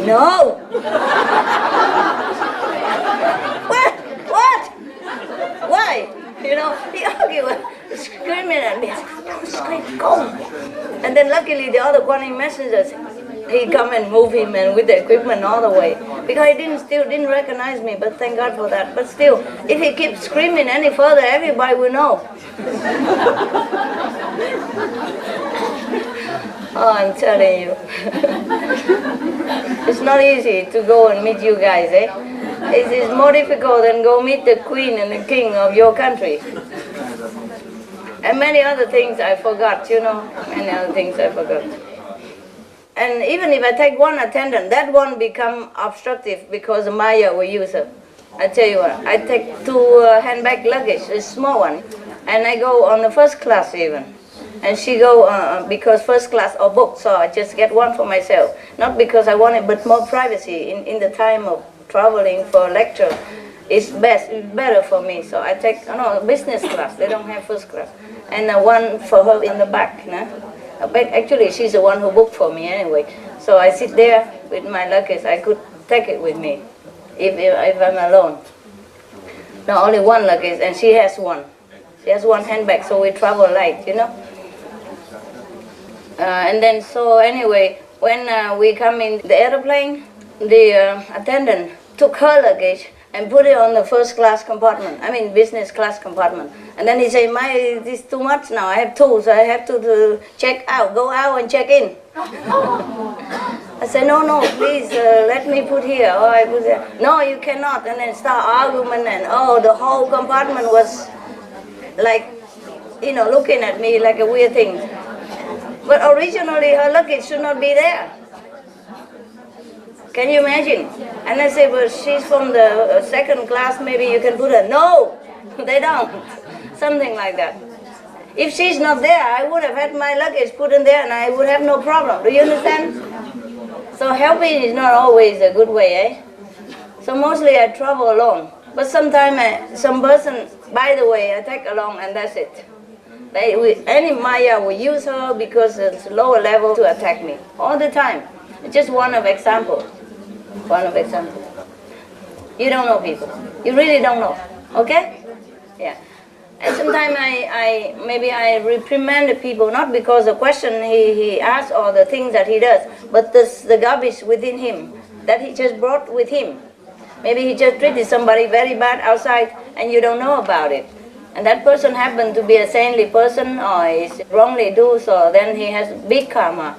No! What? Why? You know, he argued, screaming at me. I said, don't scream, go! And then luckily the other Guanyin messengers, he come and move him and with the equipment all the way. Because he still didn't recognize me, but thank God for that. But still, if he keeps screaming any further, everybody will know. Oh, I'm telling you. It's not easy to go and meet you guys, eh? It is more difficult than go meet the queen and the king of your country. And many other things I forgot, you know, many other things I forgot. And even if I take one attendant, that one become obstructive because Maya will use her. I tell you what, I take 2 handbag luggage, a small one, and I go on the first class even. And she go because first class are booked, so I just get one for myself. Not because I want it, but more privacy in the time of traveling for a lecture. It's better for me. So I take business class. They don't have first class, and one for her in the back. Actually, she's the one who booked for me anyway. So I sit there with my luggage. I could take it with me if I'm alone. No, only one luggage, and she has one. She has one handbag, so we travel light, you know. And then, so anyway, when we come in the airplane, the attendant took her luggage and put it on the first class compartment, business class compartment. And then he said, this is too much now, I have 2, so I have to check out, go out and check in. I said, no, please, let me put here, or I put there. No, you cannot, and then start argument, and the whole compartment was like, looking at me like a weird thing. But originally her luggage should not be there. Can you imagine? And I say, well, she's from the second class, maybe you can put her. No, they don't. Something like that. If she's not there, I would have had my luggage put in there and I would have no problem. Do you understand? So helping is not always a good way, eh? So mostly I travel alone. But sometimes some person, by the way, I take along and that's it. Any Maya will use her because it's lower level to attack me all the time. It's just one of example. One of example. You don't know people. You really don't know. Okay? Yeah. And sometimes maybe I reprimand the people not because the question he asks or the things that he does, but the garbage within him that he just brought with him. Maybe he just treated somebody very bad outside and you don't know about it. And that person happened to be a saintly person or is wrongly do so, then he has big karma.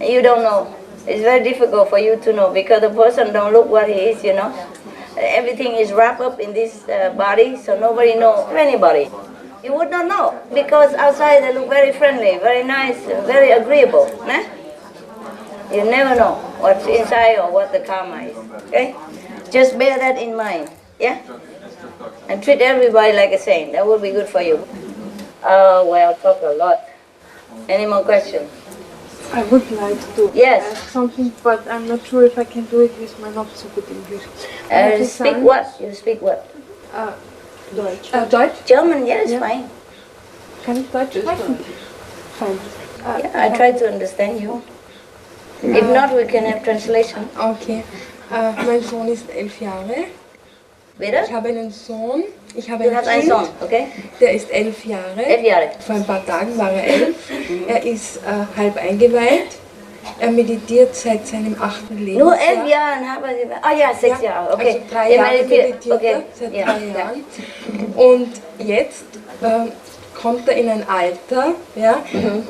You don't know. It's very difficult for you to know because the person don't look what he is, you know. Everything is wrapped up in this body, so nobody knows anybody. You would not know because outside they look very friendly, very nice, very agreeable. Nah? You never know what's inside or what the karma is. Okay? Just bear that in mind. Yeah? And treat everybody like a saint. That would be good for you. Oh, well, talk a lot. Any more questions?
I would like to ask something, but I'm not sure if I can do it with my not so good English.
Speak what? You speak what?
Deutsch. Deutsch?
German, yes, fine.
Kann ich Deutsch sprechen? Fine.
Yeah, I try to understand you. If not, we can have translation.
Okay. Mein Sohn ist 11 Jahre.
Bitte?
Ich habe einen Sohn. Ich habe
Du hast einen Sohn, okay?
Der ist 11 Jahre.
11 Jahre.
Vor ein paar Tagen war er 11. Er ist halb eingeweiht. Er meditiert seit seinem 8. Lebensjahr.
Nur 11 Jahre haben Sie... Ah ja, 6 Jahre, okay.
Also 3 Jahre meditiert
okay.
er, seit 3 Jahren. Und jetzt kommt er in ein Alter, ja,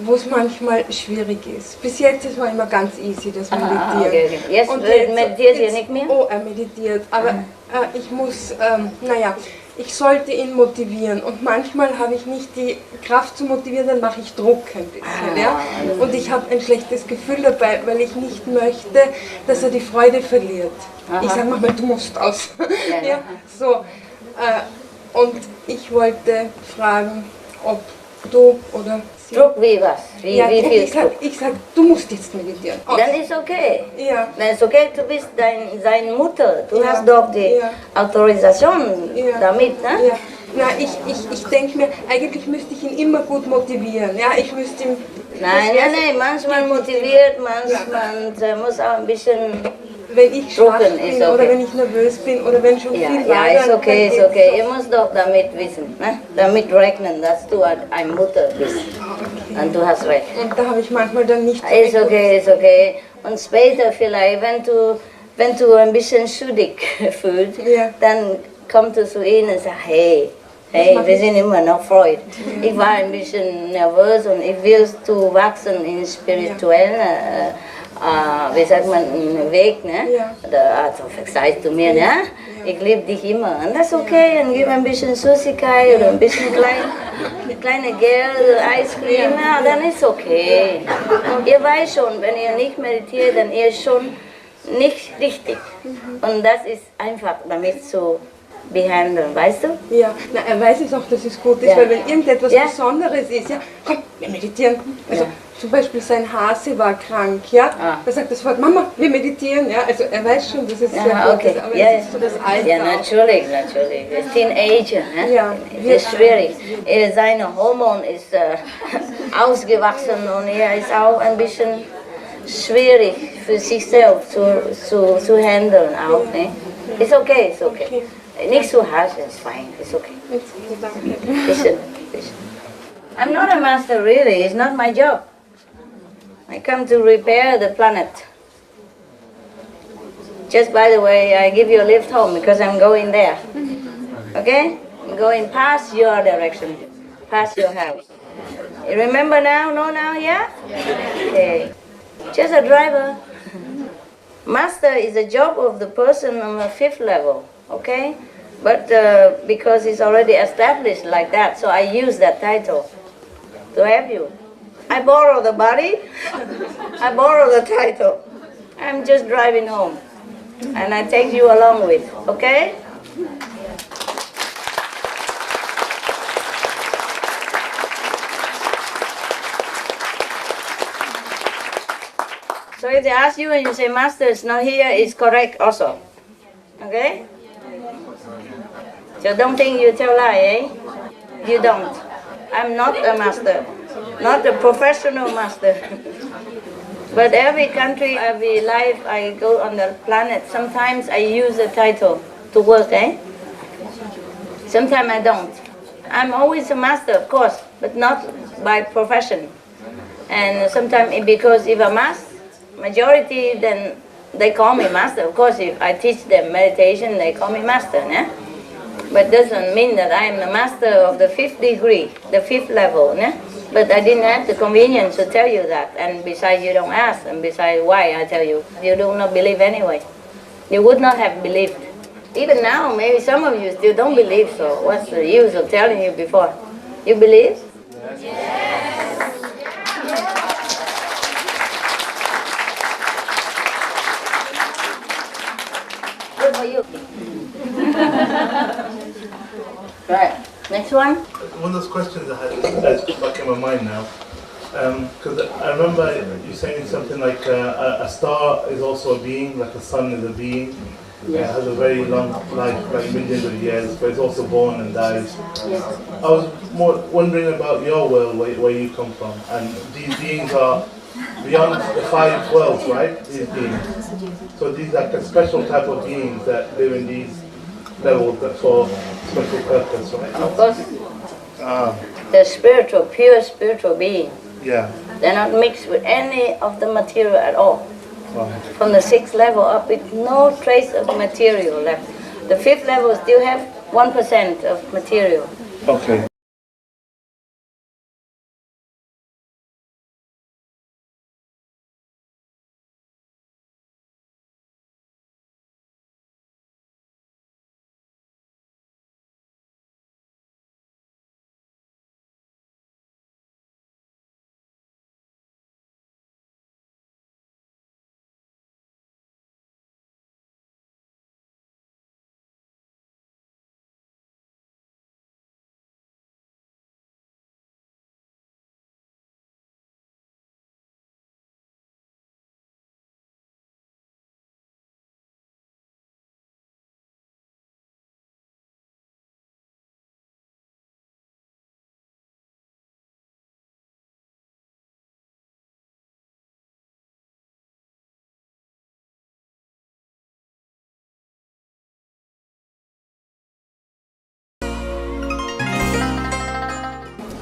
wo es manchmal schwierig ist. Bis jetzt war immer ganz easy, das Meditieren.
Okay. Jetzt meditiert er nicht mehr?
Oh, er meditiert, aber ich muss, ich sollte ihn motivieren und manchmal habe ich nicht die Kraft zu motivieren, dann mache ich Druck ein bisschen. Ja? Und ich habe ein schlechtes Gefühl dabei, weil ich nicht möchte, dass er die Freude verliert. Ich sage manchmal, du musst aus. Ja, so. Und ich wollte fragen, ob du oder sie...
Druck wie was? Wie viel Druck?
Ich sag, du musst jetzt meditieren.
Dann ist okay.
Ja.
Dann ist okay, du bist seine Mutter. Du hast doch die Autorisation damit, ne?
Ja. Na, ich denke mir, eigentlich müsste ich ihn immer gut motivieren. Ja, ich müsste ihm...
Nein, manchmal motiviert, manchmal muss auch ein bisschen...
Wenn ich schwach bin oder wenn ich nervös bin oder wenn schon viel war.
Ja, ist okay, ist okay. Ihr müsst doch damit wissen, ne? Damit rechnen, dass du eine Mutter bist. Okay. Und du hast recht.
Und da habe ich manchmal dann nicht...
Ist okay, ist okay. Und später vielleicht, wenn du ein bisschen schuldig fühlst, dann kommst du zu ihnen und sagst, hey, wir sind immer noch Freud. Ich war ein bisschen nervös und ich will zu wachsen in spirituellen wie sagt man, Weg, ne? Also sagst du mir, ne? Ich liebe dich immer. Und das ist okay, und gib ein bisschen Süßigkeit oder ein bisschen kleine Geld, Eiscreme, dann ist okay. Ihr weißt schon, wenn ihr nicht meditiert, dann ihr schon nicht richtig. Und das ist einfach damit zu behandeln, weißt du?
Ja, na, er weiß es auch, dass es gut ist, weil wenn irgendetwas Besonderes ist, komm, wir meditieren. Also zum Beispiel sein Hase war krank, er sagt das Wort, Mama, wir meditieren, also er weiß schon, dass es sehr gut ist, aber es ist so das Alter.
Ja, natürlich. Er ist Teenager, ne? Ja. Das ist schwierig. Seine Hormon ist ausgewachsen und er ist auch ein bisschen schwierig für sich selbst zu handeln auch, ne? Ist okay, ist okay. Nicht so harsh, it's fine, it's okay. Listen. I'm not a master really, it's not my job. I come to repair the planet. Just by the way, I give you a lift home because I'm going there. Okay? I'm going past your direction, past your house. You remember now? No, now, yeah? Okay. Just a driver. Master is a job of the person on the 5th level, okay? But because it's already established like that, so I use that title to help you. I borrow the body, I borrow the title. I'm just driving home, and I take you along with, okay? So if they ask you and you say, Master is not here, it's correct also. Okay? So don't think you tell lie, eh? You don't. I'm not a master, not a professional master. But every country, every life I go on the planet, sometimes I use the title to work, eh? Sometimes I don't. I'm always a master, of course, but not by profession. And sometimes because if I'm master, majority, then they call me master. Of course, if I teach them meditation, they call me master, né? But doesn't mean that I am the master of the 5th degree, the 5th level. Né? But I didn't have the convenience to tell you that. And besides, you don't ask. And besides, why I tell you? You do not believe anyway. You would not have believed. Even now, maybe some of you still don't believe, so what's the use of telling you before? You believe? Yes. Good for you. Right, next one.
One of those questions I had that's back in my mind now. Because I remember you saying something like a star is also a being, like the sun is a being. It has a very long life, like millions of years, but it's also born and dies.
Yes.
I was more wondering about your world, where you come from, and these beings are beyond the 5 worlds, right? These beings. So these are like a special type of beings that live in these levels for special purpose, right?
Of course. They're spiritual, pure spiritual beings.
Yeah.
They're not mixed with any of the material at all.
Wow.
From the 6th level up, with no trace of material left. The 5th level still have 1% of material.
Okay.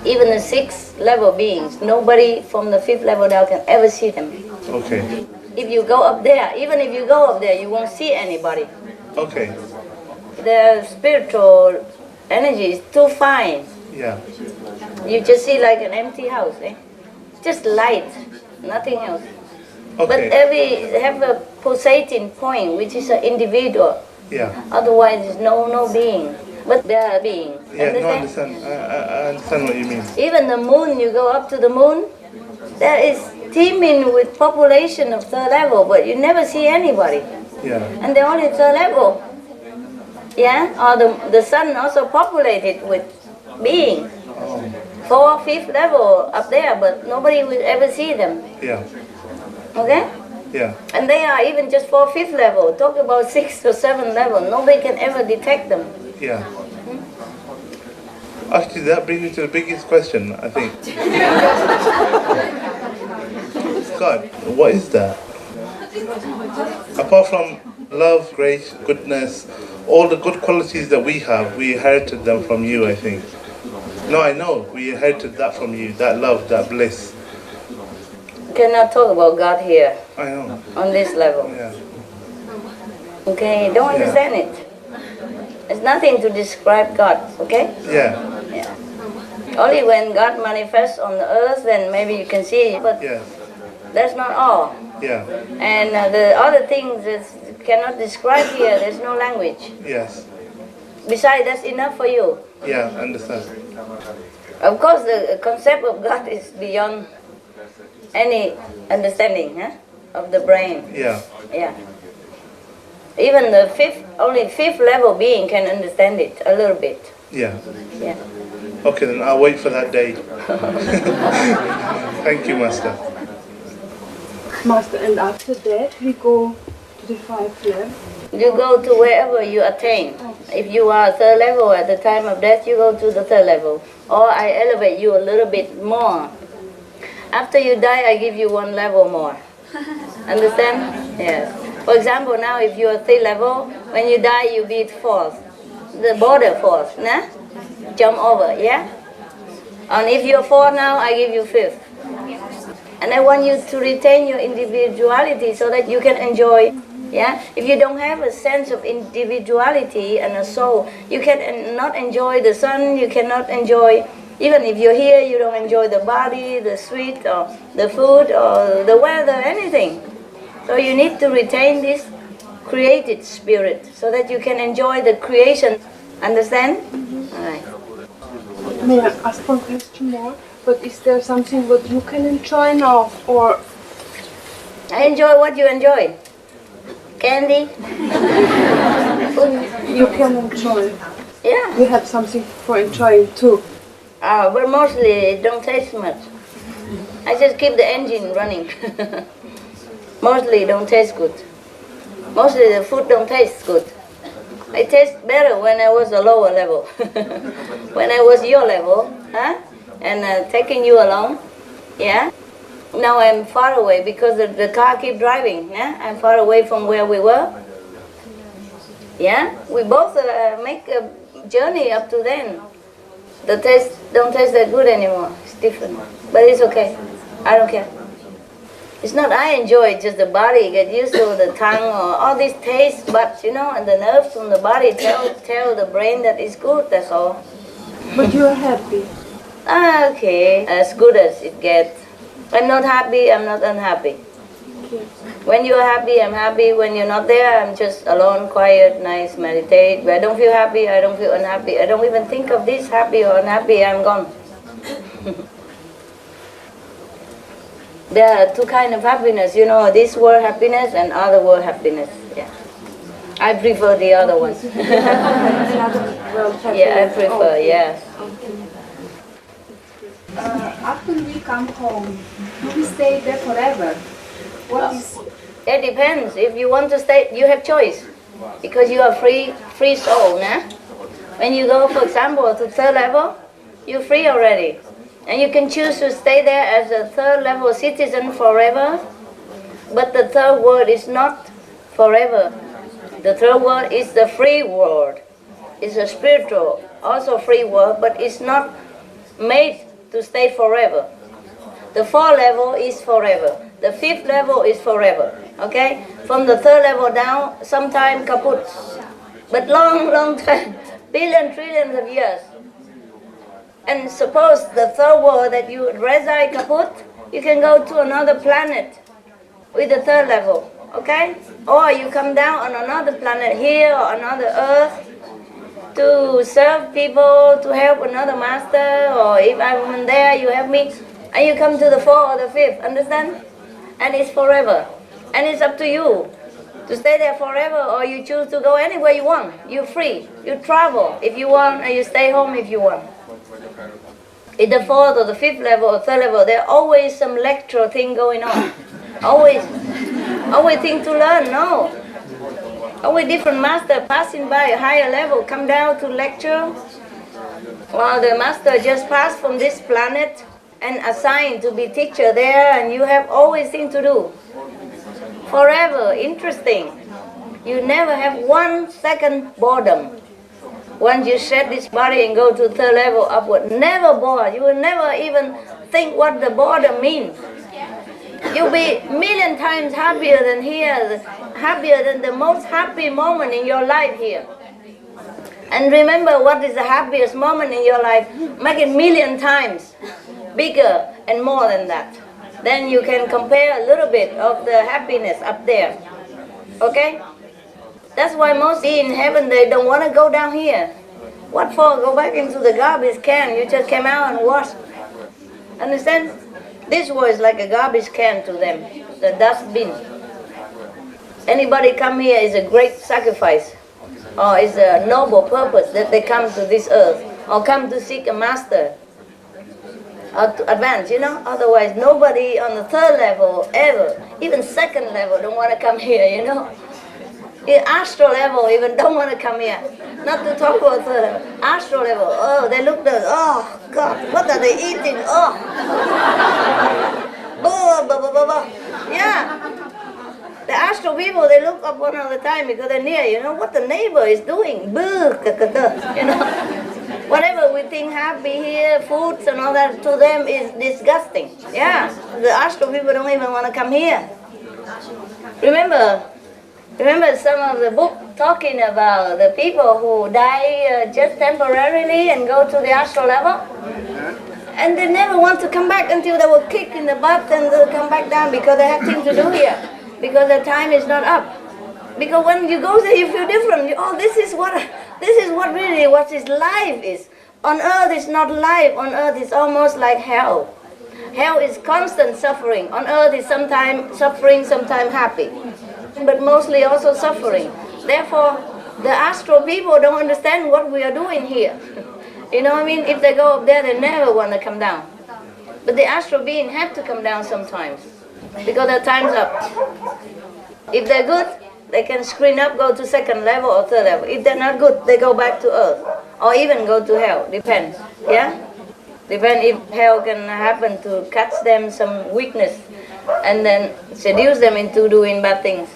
Even the 6th level beings, nobody from the 5th level down can ever see them.
Okay.
If you go up there, even if you go up there, you won't see anybody.
Okay.
The spiritual energy is too fine.
Yeah.
You just see like an empty house, eh? Just light, nothing else.
Okay.
But every have a pulsating point, which is an individual.
Yeah.
Otherwise, there's no being. But there are beings.
Yeah, no, I understand. I understand what you mean.
Even the moon, you go up to the moon, there is teeming with population of 3rd level, but you never see anybody.
Yeah.
And they're only 3rd level. Yeah? Or the sun also populated with beings. 4th, 5th level up there, but nobody will ever see them.
Yeah.
Okay?
Yeah.
And they are even just 4th, 5th level. Talk about 6th or 7th level. Nobody can ever detect them.
Yeah. Actually, that brings me to the biggest question, I think. God, what is that? Apart from love, grace, goodness, all the good qualities that we have, we inherited them from you, I think. No, I know. We inherited that from you, that love, that bliss.
You cannot talk about God here.
I know.
On this level.
Yeah.
Okay, don't understand it. There's nothing to describe God, okay?
Yeah.
Yeah. Only when God manifests on the earth, then maybe you can see it, but that's not all.
Yeah.
And the other things that cannot describe here, there's no language.
Yes.
Besides, that's enough for you.
Yeah, I understand.
Of course, the concept of God is beyond any understanding of the brain.
Yeah.
Yeah. Even the only 5th level being can understand it a little bit.
Yeah.
Yeah.
Okay, then I'll wait for that day. Thank you, Master.
Master, and after that we go to the 5th level?
You go to wherever you attain. If you are 3rd level at the time of death, you go to the 3rd level. Or I elevate you a little bit more. After you die, I give you 1 level more. Understand? Yes. For example, now if you are 3rd level, when you die, you be 4th. The border 4th, nah? Jump over, yeah? And if you're 4 now, I give you 5th. And I want you to retain your individuality so that you can enjoy Yeah, if you don't have a sense of individuality and a soul, you cannot enjoy the sun. You cannot enjoy, even if you're here, you don't enjoy the body, the sweet, or the food, or the weather, anything. So you need to retain this created spirit so that you can enjoy the creation. Understand? All right.
May I ask one question more? But is there something that you can enjoy now, or
I enjoy what you enjoy. Candy.
you can enjoy?
Yeah.
We have something for enjoying too.
But mostly it don't taste much. I just keep the engine running. Mostly it don't taste good. Mostly the food don't taste good. It tastes better when I was a lower level. When I was your level, huh? And taking you along, yeah? Now I'm far away because the car keep driving, yeah? I'm far away from where we were. Yeah? We both make a journey up to then. The taste don't taste that good anymore. It's different. But it's okay. I don't care. It's not I enjoy it, just the body get used to the tongue or all these taste buds, you know, and the nerves from the body tell the brain that it's good, that's all.
But you are happy.
Okay, as good as it gets. I'm not happy, I'm not unhappy.
Okay.
When you're happy, I'm happy. When you're not there, I'm just alone, quiet, nice, meditate. When I don't feel happy, I don't feel unhappy. I don't even think of this happy or unhappy, I'm gone. There are two kinds of happiness, you know, this world happiness and other world happiness. Yeah. I prefer the other one. Yeah, I prefer, yes.
After we come home, do we stay there forever? What is?
It depends. If you want to stay, you have choice. Because you are free soul, nah? When you go, for example, to third level, you're free already. And you can choose to stay there as a third level citizen forever. But the third world is not forever. The third world is the free world. It's a spiritual, also free world, but it's not made to stay forever. The fourth level is forever. The fifth level is forever. Okay? From the third level down, sometime kaput. But long time, trillions of years. And suppose the third world that you reside kaput, you can go to another planet with the third level, okay? Or you come down on another planet here or another earth to serve people, to help another master, or if I'm there, you help me, and you come to the fourth or the fifth, understand? And it's forever. And it's up to you to stay there forever, or you choose to go anywhere you want. You're free. You travel if you want, and you stay home if you want. In the fourth or the fifth level or third level, there's always some lecture thing going on. Always thing to learn, no. Always different master passing by a higher level, come down to lecture. While the master just passed from this planet and assigned to be teacher there, and you have always thing to do. Forever, interesting. You never have 1 second boredom. Once you shed this body and go to third level upward, never bored. You will never even think what the boredom means. You'll be million times happier than here, happier than the most happy moment in your life here. And remember what is the happiest moment in your life. Make it million times bigger and more than that. Then you can compare a little bit of the happiness up there. Okay? That's why most in heaven, they don't want to go down here. What for? Go back into the garbage can. You just came out and washed. Understand? This was like a garbage can to them, the dustbin. Anybody come here is a great sacrifice, or is a noble purpose that they come to this earth, or come to seek a master, or to advance, you know? Otherwise, nobody on the third level ever, even second level, don't want to come here, you know? In astral level, even don't want to come here. Not to talk about third level. Astral level, oh, they look there, oh, God, what are they eating? Oh. Yeah. The astral people, they look up one all the time because they're near, you know, what the neighbor is doing. You know. Whatever we think happy here, foods and all that, to them is disgusting. Yeah. The astral people don't even want to come here. Remember, Remember some of the book talking about the people who die just temporarily and go to the astral level? And they never want to come back until they were kicked in the butt and they'll come back down because they have things to do here. Because their time is not up. Because when you go there you feel different. This is what really what is life is. On earth is not life. On earth is almost like hell. Hell is constant suffering. On earth is sometimes suffering, sometimes happy. But mostly also suffering. Therefore, the astral people don't understand what we are doing here. You know what I mean? If they go up there, they never want to come down. But the astral being have to come down sometimes. Because their time's up. If they're good, they can screen up, go to second level or third level. If they're not good, they go back to earth. Or even go to hell. Depends. Yeah? Depends if hell can happen to catch them some weakness. And then seduce them into doing bad things.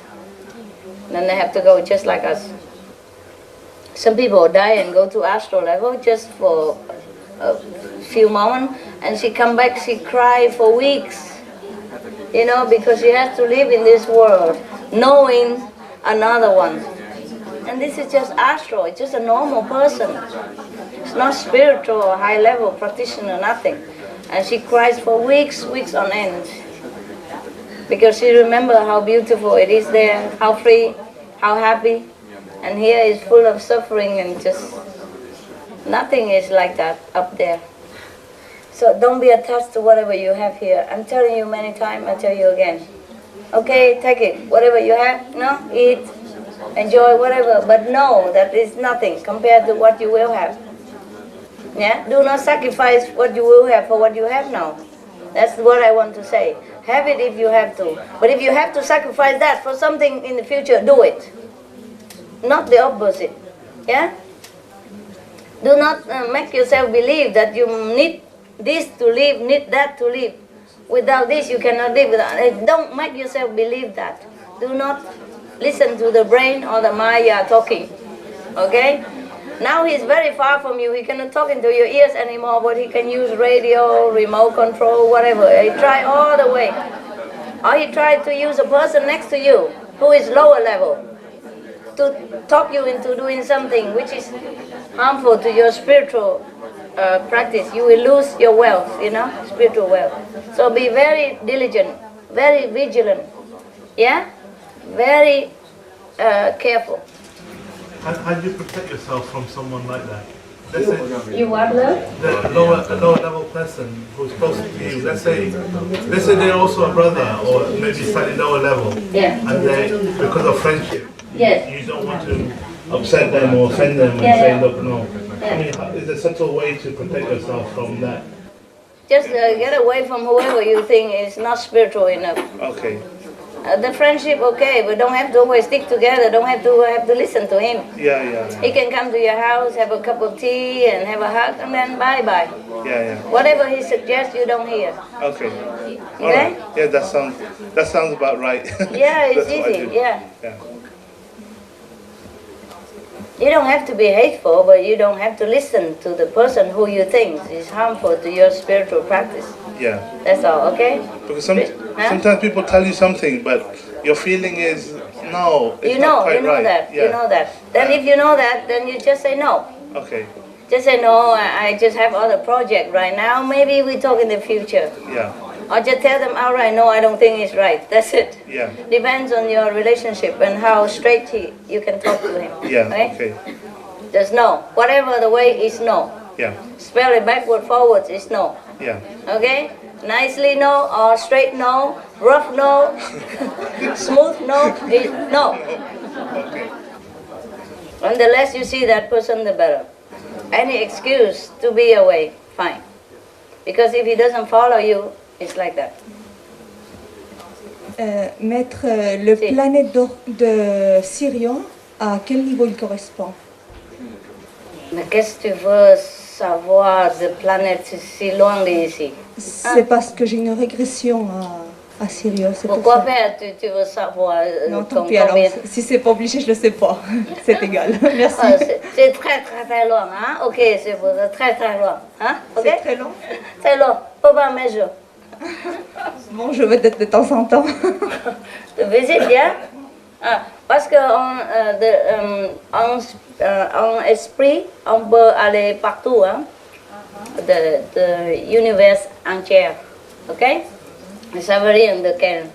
Then they have to go just like us. Some people die and go to astral level just for a few moments, and she come back, she cry for weeks, you know, because she has to live in this world, knowing another one. And this is just astral, it's just a normal person. It's not spiritual or high level practitioner, nothing. And she cries for weeks on end. Because she remembers how beautiful it is there, how free, how happy. And here is full of suffering and just nothing is like that up there. So don't be attached to whatever you have here. I'm telling you many times, I tell you again. Okay, take it, whatever you have, no, eat, enjoy whatever, but know that it's nothing compared to what you will have. Yeah, do not sacrifice what you will have for what you have now. That's what I want to say. Have it if you have to. But if you have to sacrifice that for something in the future, do it. Not the opposite. Yeah? Do not make yourself believe that you need this to live, need that to live. Without this you cannot live. Don't make yourself believe that. Do not listen to the brain or the Maya talking. Okay? Now he's very far from you. He cannot talk into your ears anymore, but he can use radio, remote control, whatever. He tried all the way. Or he tried to use a person next to you who is lower level to talk you into doing something which is harmful to your spiritual practice. You will lose your wealth, you know, spiritual wealth. So be very diligent, very vigilant, yeah? Very careful.
How do you protect yourself from someone like that? Let's say
You what, love?
the lower level person who's close to you. Let's say they're also a brother or maybe slightly lower level.
Yeah.
And they, because of friendship,
Yes.
you don't want to upset them or offend them and say, look, no. I mean, is there such a way to protect yourself from that?
Just get away from whoever you think is not spiritual enough.
Okay.
The friendship, okay, but don't have to always stick together. Don't have to listen to him.
Yeah.
He can come to your house, have a cup of tea, and have a hug, and then bye-bye.
Yeah.
Whatever he suggests, you don't hear.
Okay.
Okay?
All right. Yeah, that sounds about right.
Yeah, it's
That's what I
easy.
do.
Yeah.
Yeah.
You don't have to be hateful, but you don't have to listen to the person who you think is harmful to your spiritual practice.
Yeah.
That's all, okay?
Because sometimes people tell you something, but your feeling is no. It's not quite right.
That.
Yeah.
You know that. Then if you know that, then you just say no.
Okay.
Just say no. I just have other project right now. Maybe we talk in the future.
Yeah.
Or just tell them outright, no, I don't think it's right. That's it.
Yeah.
Depends on your relationship and how straight you can talk to him.
Yeah.
Right?
Okay.
Just no. Whatever the way is no.
Yeah.
Spell it backward, forwards is no.
Yeah.
Okay? Nicely no, or straight no, rough no, smooth no, is no.
Okay.
And the less you see that person, the better. Any excuse to be away, fine. Because if he doesn't follow you, it's like that.
Maître, le planète de Sirion, à quel niveau il correspond?
Mais qu'est-ce que tu veux savoir de planète si loin d'ici?
C'est parce que j'ai une régression à Sirion.
Pourquoi faire tu veux savoir?
Non, tant pis alors. Si c'est pas obligé, je le sais pas. C'est égal. Merci.
C'est très loin, hein? Ok, c'est pour très loin, hein? Okay?
C'est très long.
Très long, pas mesure.
Bon, je vais être de temps en temps.
To visit, yeah? Parce que on esprit, on peut aller partout, hein? The universe entier, ok? Ça veut rien de quel.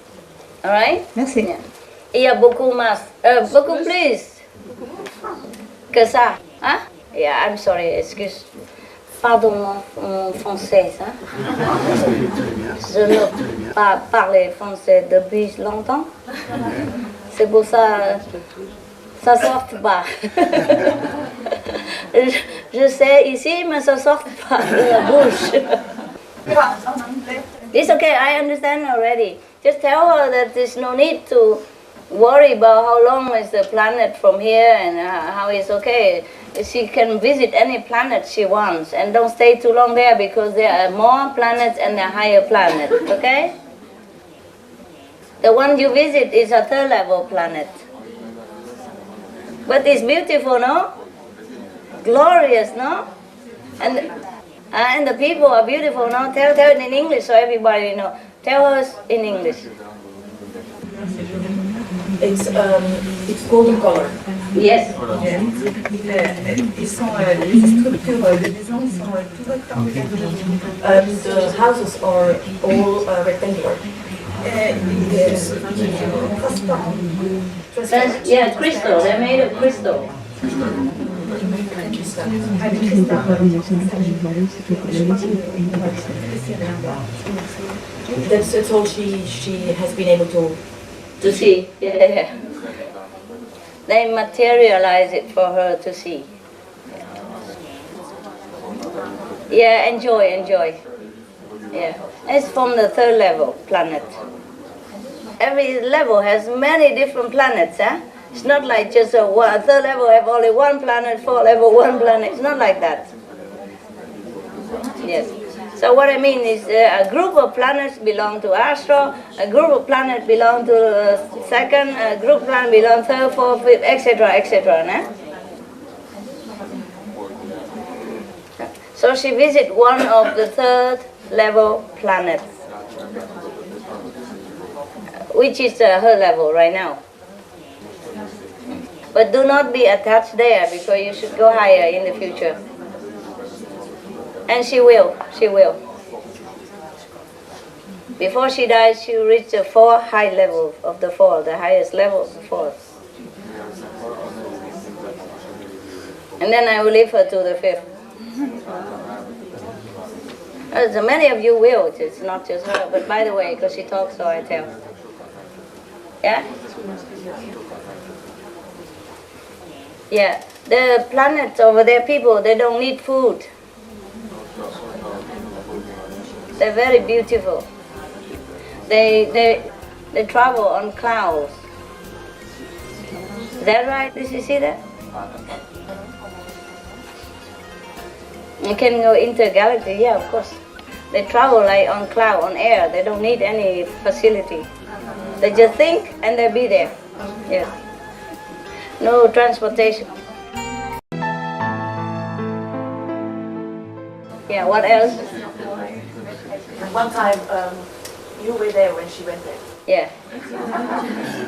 Alright?
Merci.
Yeah. Il y a beaucoup plus que ça, hein? Yeah, I'm sorry, excuse. Pardon mon français, hein? Je ne pas parler français depuis longtemps. C'est pour ça, ça sort pas. Je sais ici, mais ça sort pas de la bouche. It's okay, I understand already. Just tell her that there's no need to worry about how long is the planet from here and how it's okay. She can visit any planet she wants and don't stay too long there because there are more planets and a higher planet, okay? The one you visit is a third level planet. But it's beautiful, no? Glorious, no? And the people are beautiful, no? Tell it in English so everybody know. Tell us in English.
It's golden color.
Yes.
Ils sont, les structures de maison sont tout rectangulaires. The houses are all rectangular.
Yeah, crystal. They're made of crystal.
That's all she has been able to
see. Yeah. They materialize it for her to see. Yeah, enjoy. Yeah, it's from the third level planet. Every level has many different planets, huh? It's not like just a third level have only one planet, fourth level one planet. It's not like that. Yes. So what I mean is a group of planets belong to Astro, a group of planets belong to second, a group of planets belong third, fourth, fifth, etc. Nah? So she visits one of the third level planets, which is her level right now. But do not be attached there because you should go higher in the future. And she will. Before she dies, she will reach the 4 high levels of the fall, the highest level of the fall. And then I will leave her to the 5th. So many of you will, it's not just her, but by the way, because she talks, so I tell. Yeah? Yeah, the planets over there, people, they don't need food. They're very beautiful. They travel on clouds. Is that right? Did you see that? You can go intergalactic, yeah, of course. They travel like on cloud, on air. They don't need any facility. They just think and they'll be there. Yes. No transportation. Yeah, what else?
One time, you were there when she went there.
Yeah.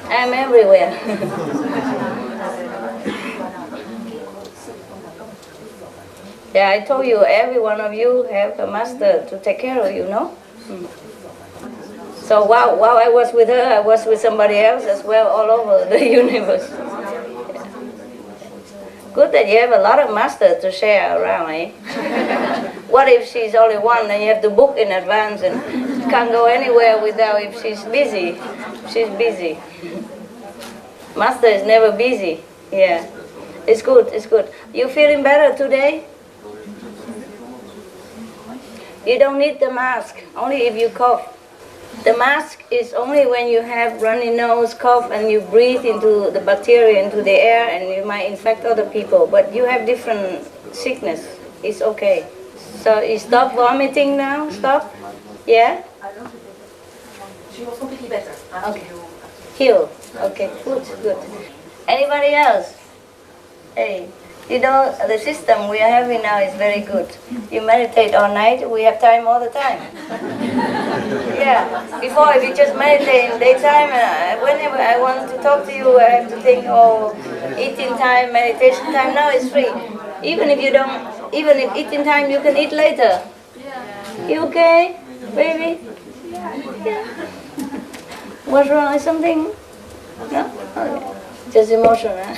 I'm everywhere. Yeah, I told you, every one of you have a master to take care of you, no? So while I was with her, I was with somebody else as well, all over the universe. Good that you have a lot of masters to share around, eh? What if she's only one and you have to book in advance and can't go anywhere without if she's busy? She's busy. Master is never busy. Yeah. It's good, it's good. You feeling better today? You don't need the mask, only if you cough. The mask is only when you have runny nose, cough, and you breathe into the bacteria into the air and you might infect other people. But you have different sickness. It's okay. So you stop vomiting now? Stop? Yeah?
She was completely better.
Okay. Heal. Okay, good. Anybody else? Hey, You know, the system we are having now is very good. You meditate all night, we have time all the time. Yeah, before if you just meditate in daytime, whenever I want to talk to you, I have to think, oh, eating time, meditation time, now it's free. Even if eating time, you can eat later. You okay, baby? Yeah. What's wrong? Is something? No? Okay. Just emotional, huh?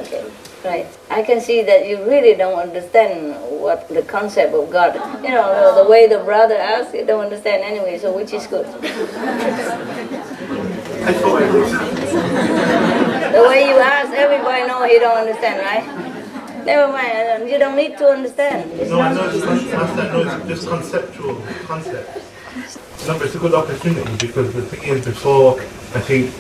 Okay. Right. I can see that you really don't understand what the concept of God. You know, the way the brother asks, you don't understand anyway, so which is good. The way you ask, everybody know he don't understand, right? Never mind, you don't need to understand.
No, I know it's just conceptual concept. No, but it's a good opportunity because the thing is before, I think,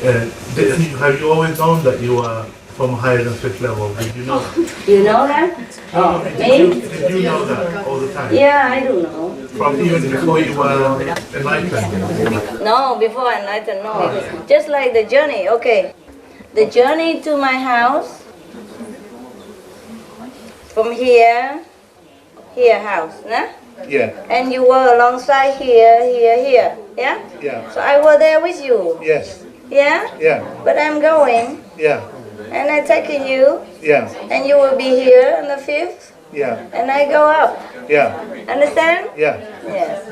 have you always known that you are from higher than 5th level? Did you know?
You know that? Oh,
did you know that all the time?
Yeah, I do know.
From even before you were enlightened?
No, before enlightened, no. It was just like the journey, okay. The journey to my house, from here house, nah?
Yeah.
And you were alongside here, yeah?
Yeah.
So I was there with you.
Yes.
Yeah?
Yeah.
But I'm going.
Yeah.
And I'm taking you.
Yeah.
And you will be here on the 5th.
Yeah.
And I go up.
Yeah.
Understand?
Yeah.
Yes.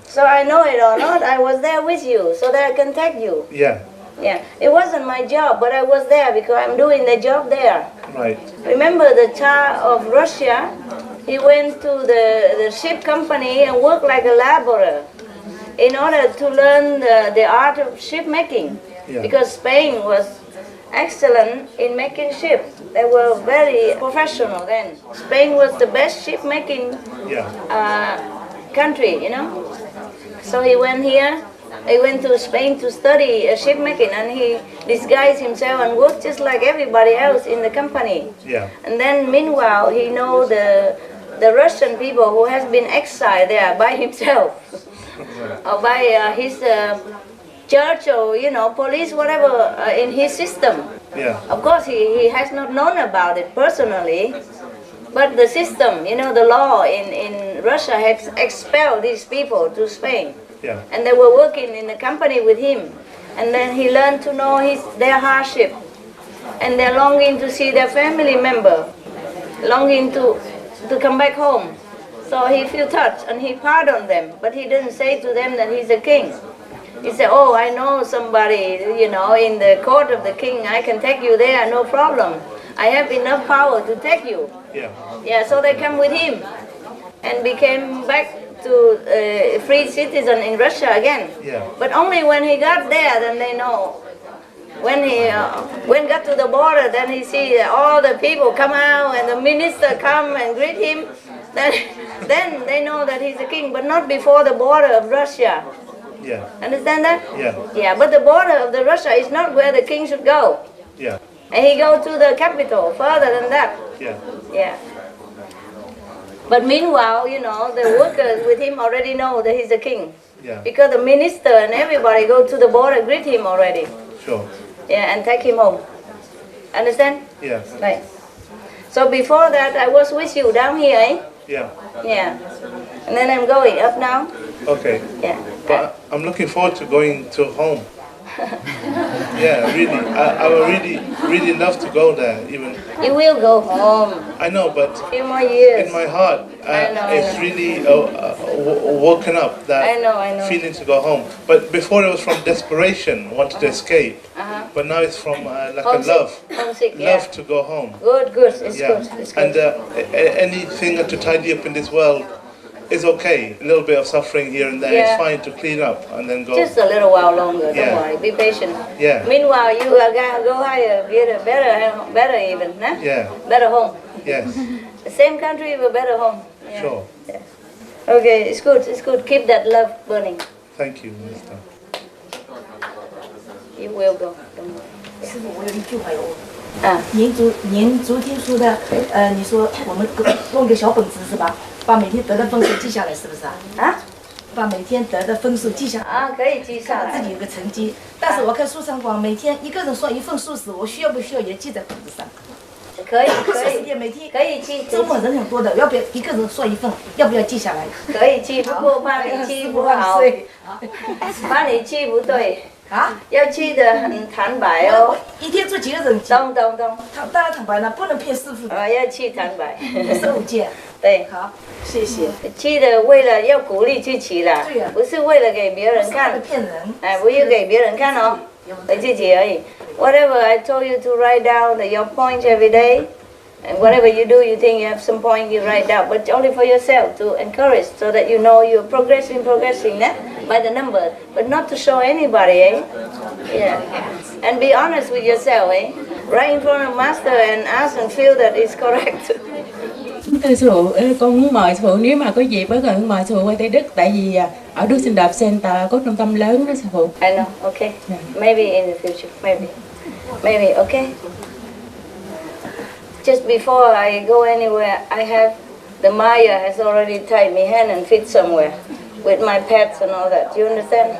So I know it or not, I was there with you, so that I can take you.
Yeah.
Yeah. It wasn't my job, but I was there because I'm doing the job there.
Right.
Remember the Tsar of Russia? He went to the ship company and worked like a laborer in order to learn the art of ship making.
Yeah.
Because Spain was excellent in making ships. They were very professional then. Spain was the best ship making country, you know. So he went here. He went to Spain to study ship making, and he disguised himself and worked just like everybody else in the company.
Yeah.
And then meanwhile, he know the Russian people who has been exiled there by himself or by his church or police, whatever, in his system.
Yeah.
Of course, he has not known about it personally, but the system, the law in Russia has expelled these people to Spain.
Yeah.
And they were working in the company with him. And then he learned to know their hardship and their longing to see their family member, longing to come back home. So he felt touched and he pardoned them, but he didn't say to them that he's a king. He said, oh, I know somebody, in the court of the king, I can take you there, no problem. I have enough power to take you.
Yeah.
Yeah, so they come with him and became back to free citizen in Russia again.
Yeah.
But only when he got there, then they know. When he got to the border, then he see all the people come out and the minister come and greet him. Then they know that he's a king, but not before the border of Russia.
Yeah.
Understand that?
Yeah.
Yeah, but the border of the Russia is not where the king should go.
Yeah.
And he go to the capital, further than that.
Yeah.
Yeah. But meanwhile, the workers with him already know that he's a king.
Yeah.
Because the minister and everybody go to the border, greet him already.
Sure.
Yeah, and take him home. Understand?
Yeah.
Right. So before that, I was with you down here, eh?
Yeah.
Yeah. And then I'm going up now.
Okay.
Yeah.
But I'm looking forward to going to home. Yeah, really. I would really love to go there. Even.
You will go home.
I know, but
a few more years.
In my heart, it's really woken up that
I know.
feeling to go home. But before it was from desperation, wanted to escape. But now it's from like
homesick.
a love.
Homesick,
love to go home.
Good. It's good. It's good.
And anything to tidy up in this world is okay. A little bit of suffering here and there.
Yeah.
It's fine to clean up and then go.
Just a little while longer.
Yeah.
Don't worry. Be patient.
Yeah.
Meanwhile, you gotta go higher, get a better even, huh?
Yeah.
Better home.
Yes.
The same country, but better home. Yeah.
Sure.
Yeah. Okay, it's good. Keep that love burning.
Thank you, Minister.
You will go. Don't worry.
师傅，我有一句话要问。
啊，
您昨天说的，你说我们弄个小本子是吧？把每天得的分数记下来，是不是啊？
啊？
把每天得的分数记下来。
啊，可以记下来。
自己有个成绩，但是我看书上讲，每天一个人说一份数时，我需要不需要也记在本子上？
可以
可以，每天
可以去，
周末人很多的，要不要一个人说一份？要不要记下来？
可以去，不过怕你去不好，怕你去不对。
啊，
要去的很坦白哦。
一天做几个人？
懂。
当然坦白了，不能骗师傅。
要去坦白。
15件。
对。
好，谢谢。
去的为了要鼓励自己啦，
对呀，
不是为了给别人看。
不是骗人。
哎，不要给别人看哦，给自己而已。Whatever I told you to write down your points every day, and whatever you do, you think you have some point, you write down, but only for yourself to encourage, so that you know you're progressing, by the number, but not to show anybody, eh? Yeah. And be honest with yourself, eh? Right in front of master and ask and feel that it's correct.
Thưa sư phụ, con muốn mời sư phụ nếu mà có dịp với con mời sư phụ qua Tây Đức, tại vì ở Đức Xin Đạp Center có trung tâm lớn đó sư phụ.
I know, okay. Maybe in the future, maybe, okay. Just before I go anywhere, I have the Maya has already tied me hand and feet somewhere with my pets and all that. Do you understand?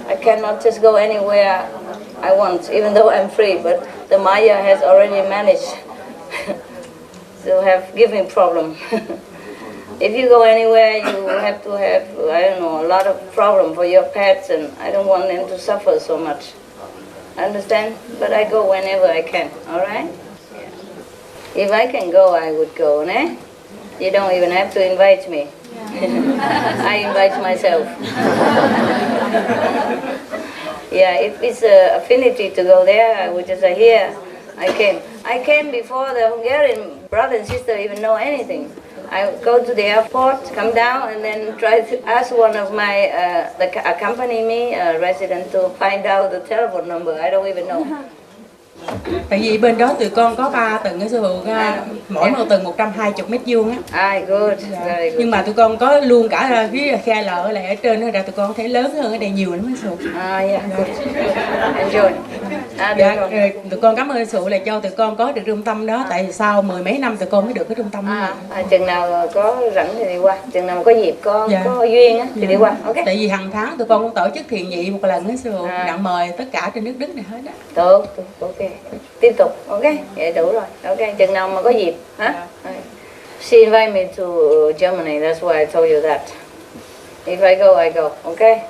I cannot just go anywhere I want, even though I'm free. But the Maya has already managed to give me problem. If you go anywhere, you have to have, I don't know, a lot of problem for your pets, and I don't want them to suffer so much. Understand? But I go whenever I can. All right? If I can go, I would go, eh? You don't even have to invite me. I invite myself. Yeah, if it's an affinity to go there, I would just say, here, I came. I came before the Hungarian brother and sister even know anything. I go to the airport, come down, and then try to ask one of my, accompany me, resident, to find out the telephone number. I don't even know.
Tại vì bên đó tụi con có 3 tầng á sư phụ, mỗi một tầng 120 mét vuông á.
Good, very good.
Nhưng mà tụi con có luôn cả phía khe lợ lại ở trên đó, ra tụi con thấy lớn hơn ở đây nhiều lắm á sư phụ.
Yeah, good. Enjoy.
Tụi con cảm ơn sư phụ là cho tụi con có được trung tâm đó, tại sau 10 mấy năm tụi con mới được cái trung tâm đó.
Chừng nào có rảnh thì đi qua, chừng nào có dịp có duyên á thì đi qua. Okay.
Tại vì hàng tháng tụi con cũng tổ chức thiền nhị một lần á sư phụ, đặng mời tất cả trên nước Đức này hết á.
Tốt, ok. Tiếp tục, ok, vậy đủ rồi. Ok, chừng nào mà có dịp, hả? She invited me to Germany, that's why I told you that. If I go, I go, okay?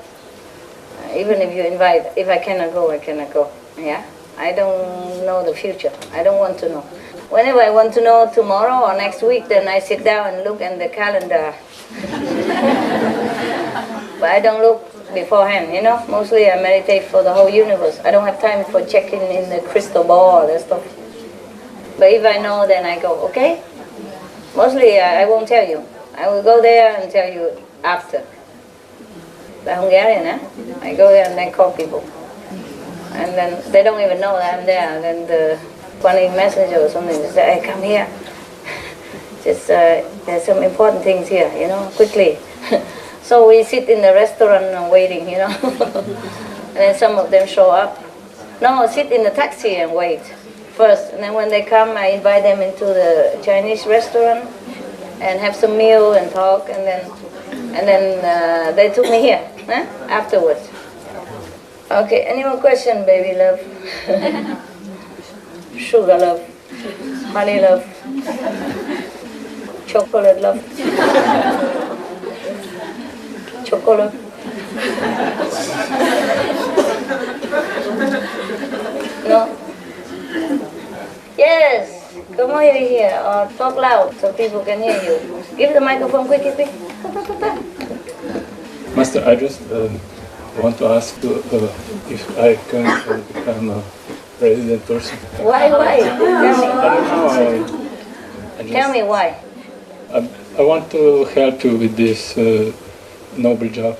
Even if you invite, if I cannot go, I cannot go. Yeah? I don't know the future. I don't want to know. Whenever I want to know tomorrow or next week, then I sit down and look at the calendar. But I don't look beforehand, you know. Mostly I meditate for the whole universe. I don't have time for checking in the crystal ball or that stuff. But if I know, then I go, okay? Mostly I won't tell you. I will go there and tell you after. The Hungarian, eh? I go there and then call people. And then they don't even know that I'm there. And then the funny messenger or something will say, hey, come here. Just, there's some important things here, you know, quickly. So we sit in the restaurant and waiting, you know. And then some of them show up. No, sit in the taxi and wait first. And then when they come, I invite them into the Chinese restaurant and have some meal and talk. And then they took me here afterwards. Okay, any more question, baby love? Sugar love, honey love, chocolate love. Chocolate. No? Yes. Come over here or talk loud so people can hear you. Give the microphone quick.
Master, I just want to ask you if I can become a resident person.
Why? Tell me.
I don't know.
Tell me why.
I want to help you with this noble job.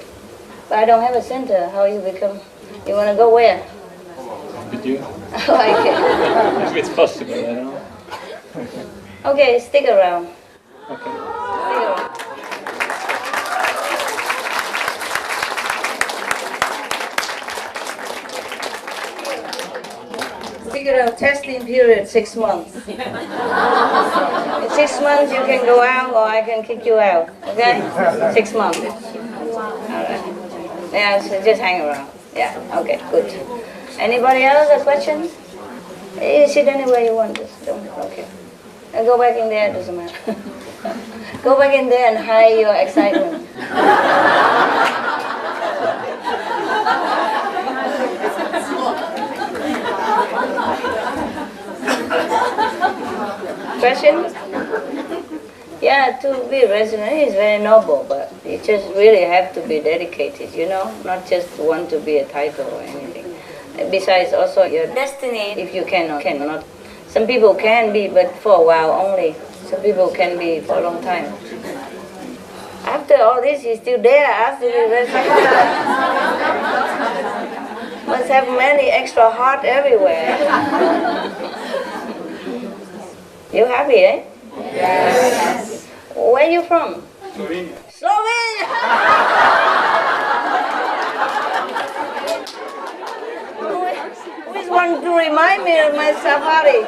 But I don't have a center. How you become? You want to go where?
With you?
Okay.
If it's possible, I don't know.
Okay, stick around.
Okay.
Stick around. Figure out testing period 6 months. In 6 months you can go out or I can kick you out. Okay? 6 months. Alright. Yeah, so just hang around. Yeah, okay, good. Anybody else a question? You sit anywhere you want. Just don't, okay. And go back in there, doesn't matter. Go back in there and hide your excitement. Question? Yeah, to be resident is very noble, but you just really have to be dedicated, you know, not just want to be a title or anything. Besides, also your destiny, if you cannot. Some people can be, but for a while only. Some people can be for a long time. After all this, he's still there after the resurrection. Must have many extra heart everywhere. You happy, eh? Yes. Where are you from? Slovenia. Slovenia! Who is one to remind me of my safari?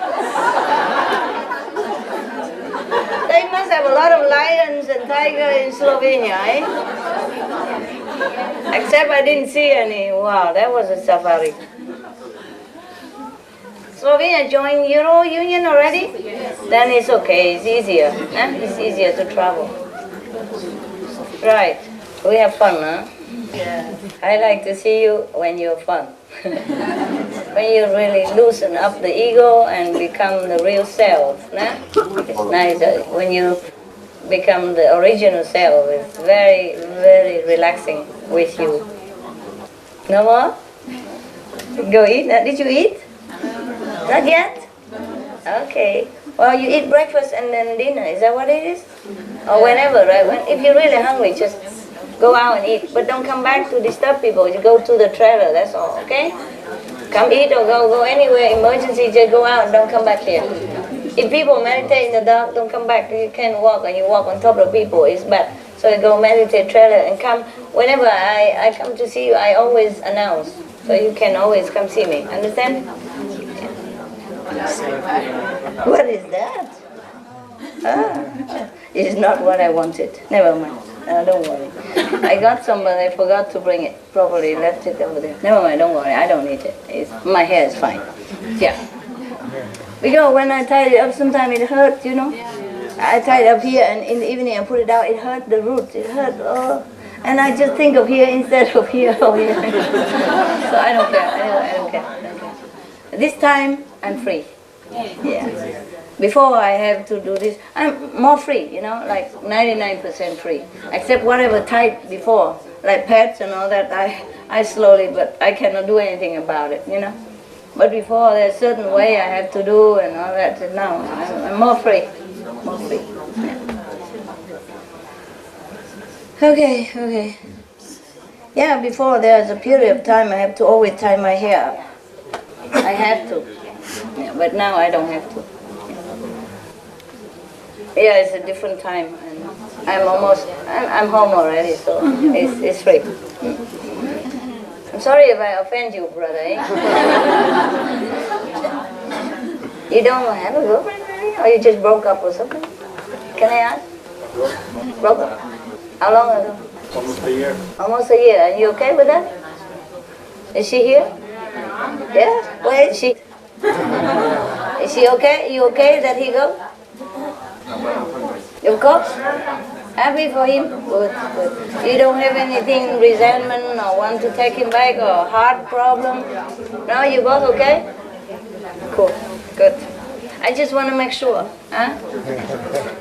They must have a lot of lions and tigers in Slovenia, eh? Except I didn't see any. Wow, that was a safari. Slovenia joined Euro Union already? Yes. Then it's okay, it's easier. Huh? It's easier to travel. Right. We have fun, huh? Yeah. I like to see you when you're fun. When you really loosen up the ego and become the real self. Nah? It's nice when you become the original self. It's very, very relaxing with you. No more? Go eat. Did you eat? Not yet? Okay. Well, you eat breakfast and then dinner. Is that what it is? Or whenever, right? If you're really hungry, just go out and eat. But don't come back to disturb people. You go to the trailer, that's all, okay? Come eat or go anywhere. Emergency, just go out and don't come back here. If people meditate in the dark, don't come back. You can't walk and you walk on top of people. It's bad. So you go meditate trailer and come. Whenever I come to see you, I always announce. So you can always come see me. Understand? What is that? It's not what I wanted. Never mind. Don't worry. I got some, but I forgot to bring it properly. Left it over there. Never mind. Don't worry. I don't need it. My hair is fine. Yeah. Because when I tied it up, sometimes it hurt. You know. I tied it up here, and in the evening I put it out. It hurt the roots. It hurt. Oh. And I just think of here instead of here. Oh, here. So I don't care. I don't care. This time I'm free. Yeah. Before I have to do this, I'm more free, you know, like 99% free. Except whatever tight before, like pets and all that, I slowly, but I cannot do anything about it, you know. But before, there's a certain way I have to do and all that. Now I'm more free. More free. Yeah. Okay. Yeah, before there's a period of time I have to always tie my hair up. I had to. Yeah, but now I don't have to. Yeah, it's a different time, and I'm home already, so it's free. I'm sorry if I offend you, brother. Eh? You don't have a girlfriend already, or you just broke up or something? Can I ask? Broke up? How long ago?
Almost a year.
Almost a year. Are you okay with that? Is she here? Yeah? Where is she? Is she okay? You okay that he go? Of course. Happy for him? Good. You don't have anything, resentment, or want to take him back, or heart problem? No, you both okay? Cool. Good. I just want to make sure. Huh?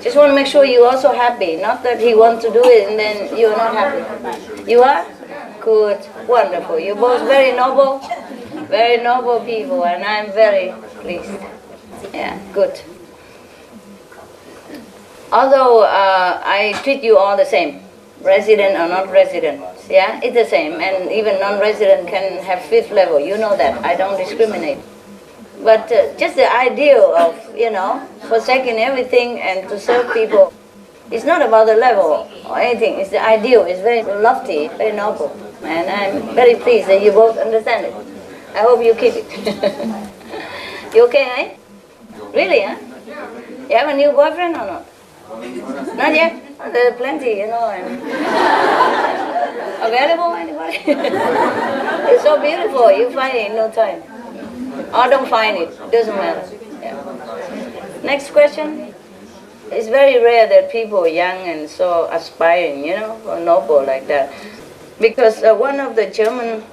Just want to make sure you're also happy. Not that he wants to do it and then you're not happy. You are? Good. Wonderful. You're both very noble people, and I'm very pleased. Yeah, good. Although I treat you all the same, resident or not resident, yeah, it's the same, and even non-resident can have fifth level, you know that, I don't discriminate. But just the idea of, you know, forsaking everything and to serve people, it's not about the level or anything, it's the ideal, it's very lofty, very noble, and I'm very pleased that you both understand it. I hope you keep it. You okay, eh? Really, huh? You have a new boyfriend or not? Not yet? There's plenty, you know. And available, anybody? It's so beautiful, you find it in no time. Or don't find it, doesn't matter. Yeah. Next question. It's very rare that people young and so aspiring, you know, or noble like that. Because one of the German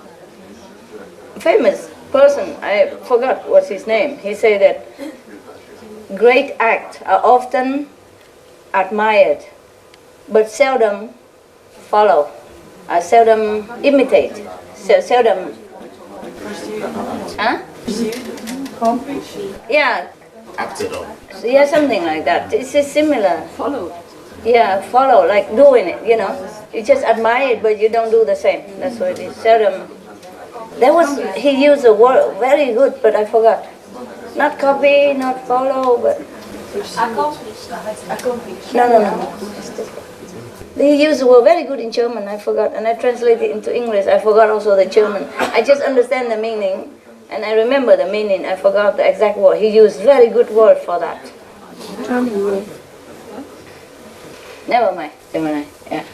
famous person, I forgot what's his name, he said that great acts are often admired, but seldom follow, seldom imitate, seldom. Huh? Yeah.
Acted on.
Yeah, something like that. It's similar. Follow. Yeah, follow, like doing it, you know. You just admire it, but you don't do the same. That's what it is. Seldom. He used a word very good, but I forgot. Not copy, not follow, but... No. He used a word very good in German, I forgot. And I translated it into English. I forgot also the German. I just understand the meaning. And I remember the meaning, I forgot the exact word. He used very good word for that. Never mind. Yeah.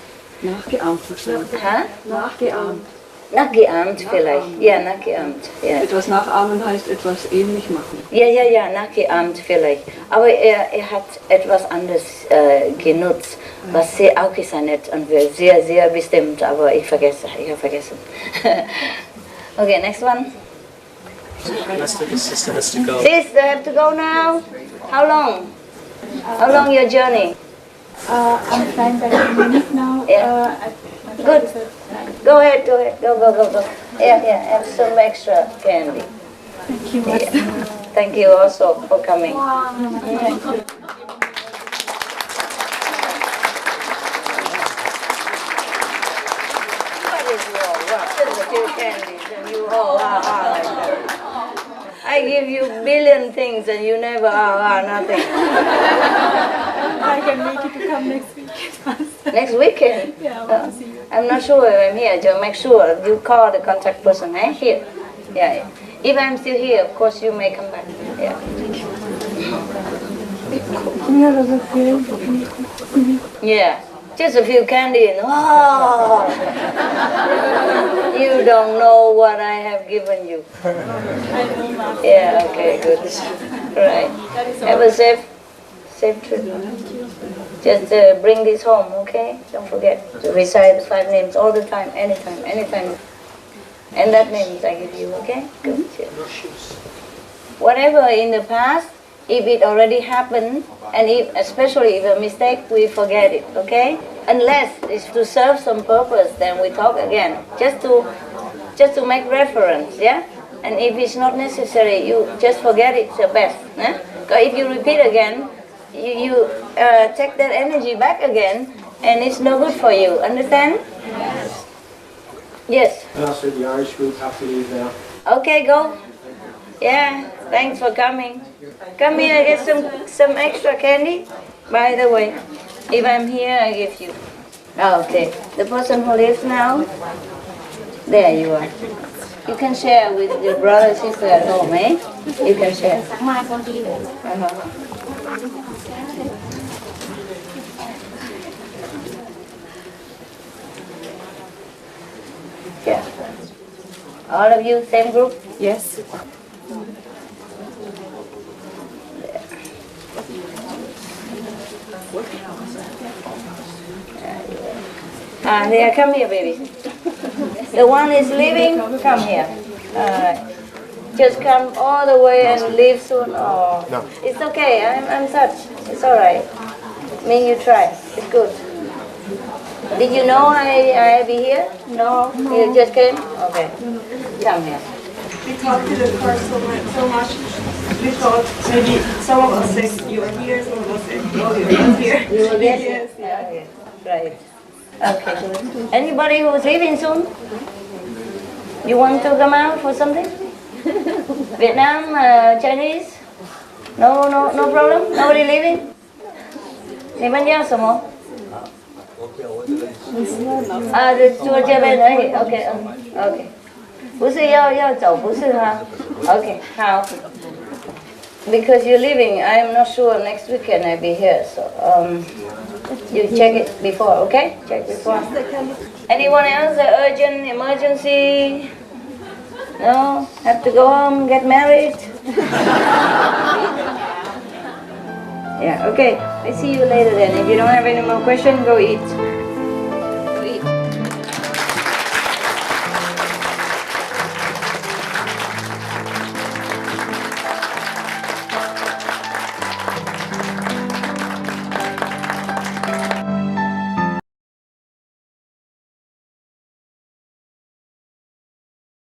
Nachgeahmt wahrscheinlich.
Huh?
Nachgeahmt.
Nachgeahmt vielleicht. Ja, nachgeahmt. Ja.
Etwas nachahmen heißt etwas ähnlich machen.
Ja, nachgeahmt vielleicht. Aber er hat etwas anderes genutzt, was sehr auch gesagt hat und wir sehr, sehr bestimmt, aber ich habe vergessen. Okay, next one.
Sister has to go.
Sister have to go now? How long? How long your journey?
I'm flying back to Munich now.
Yeah. Good. Go ahead. Go. Yeah, have some extra candy.
Thank you.
Yeah. Thank you also for coming. I give you billion things and you never nothing.
I can make it to come next weekend.
Next weekend?
Yeah, I want to see you.
I'm not sure if I'm here. Just make sure you call the contact person. Here. Yeah. If I'm still here, of course you may come back. Yeah. Yeah. Just a few candy and you don't know what I have given you. Yeah, okay, good. Right. Have a safe trip. Just bring this home, okay? Don't forget to recite the 5 names all the time, anytime. And that names I give you, okay? Good. Whatever in the past, if it already happened, and especially if a mistake, we forget it, okay? Unless it's to serve some purpose, then we talk again, just to make reference, yeah? And if it's not necessary, you just forget it's the best. Eh? Because if you repeat again, you take that energy back again, and it's no good for you. Understand? Yes.
And also the Irish group have to leave now.
Okay, go. Yeah, thanks for coming. Come here, get some extra candy. By the way, if I'm here, I give you. Okay, the person who lives now, there you are. You can share with your brother, sister at home, eh? You can share. Yeah. All of you, same group?
Yes.
There, come here, baby. The one is leaving, come here. Alright. Just come all the way and leave soon. Oh, no. It's okay, I'm touched. It's alright. I mean, you try. It's good. Did you know I'll be here? No. You just came? Okay. Come here.
We talked to the car so much. We thought maybe some of us said you were here, some of us said you were here.
You were there? Yes. Okay. Right. Okay, good. Anybody who's leaving soon? You want to come out for something? Vietnam, Chinese? No problem? Nobody leaving? 你们要什么？坐这边而已。OK。不是要走，不是哈。OK， 好。Because you're leaving, I'm not sure next weekend I'll be here. So you check it before, okay? Check before. Anyone else? Urgent, emergency? No? Have to go home, get married? Yeah, okay. I see you later then. If you don't have any more questions, go eat.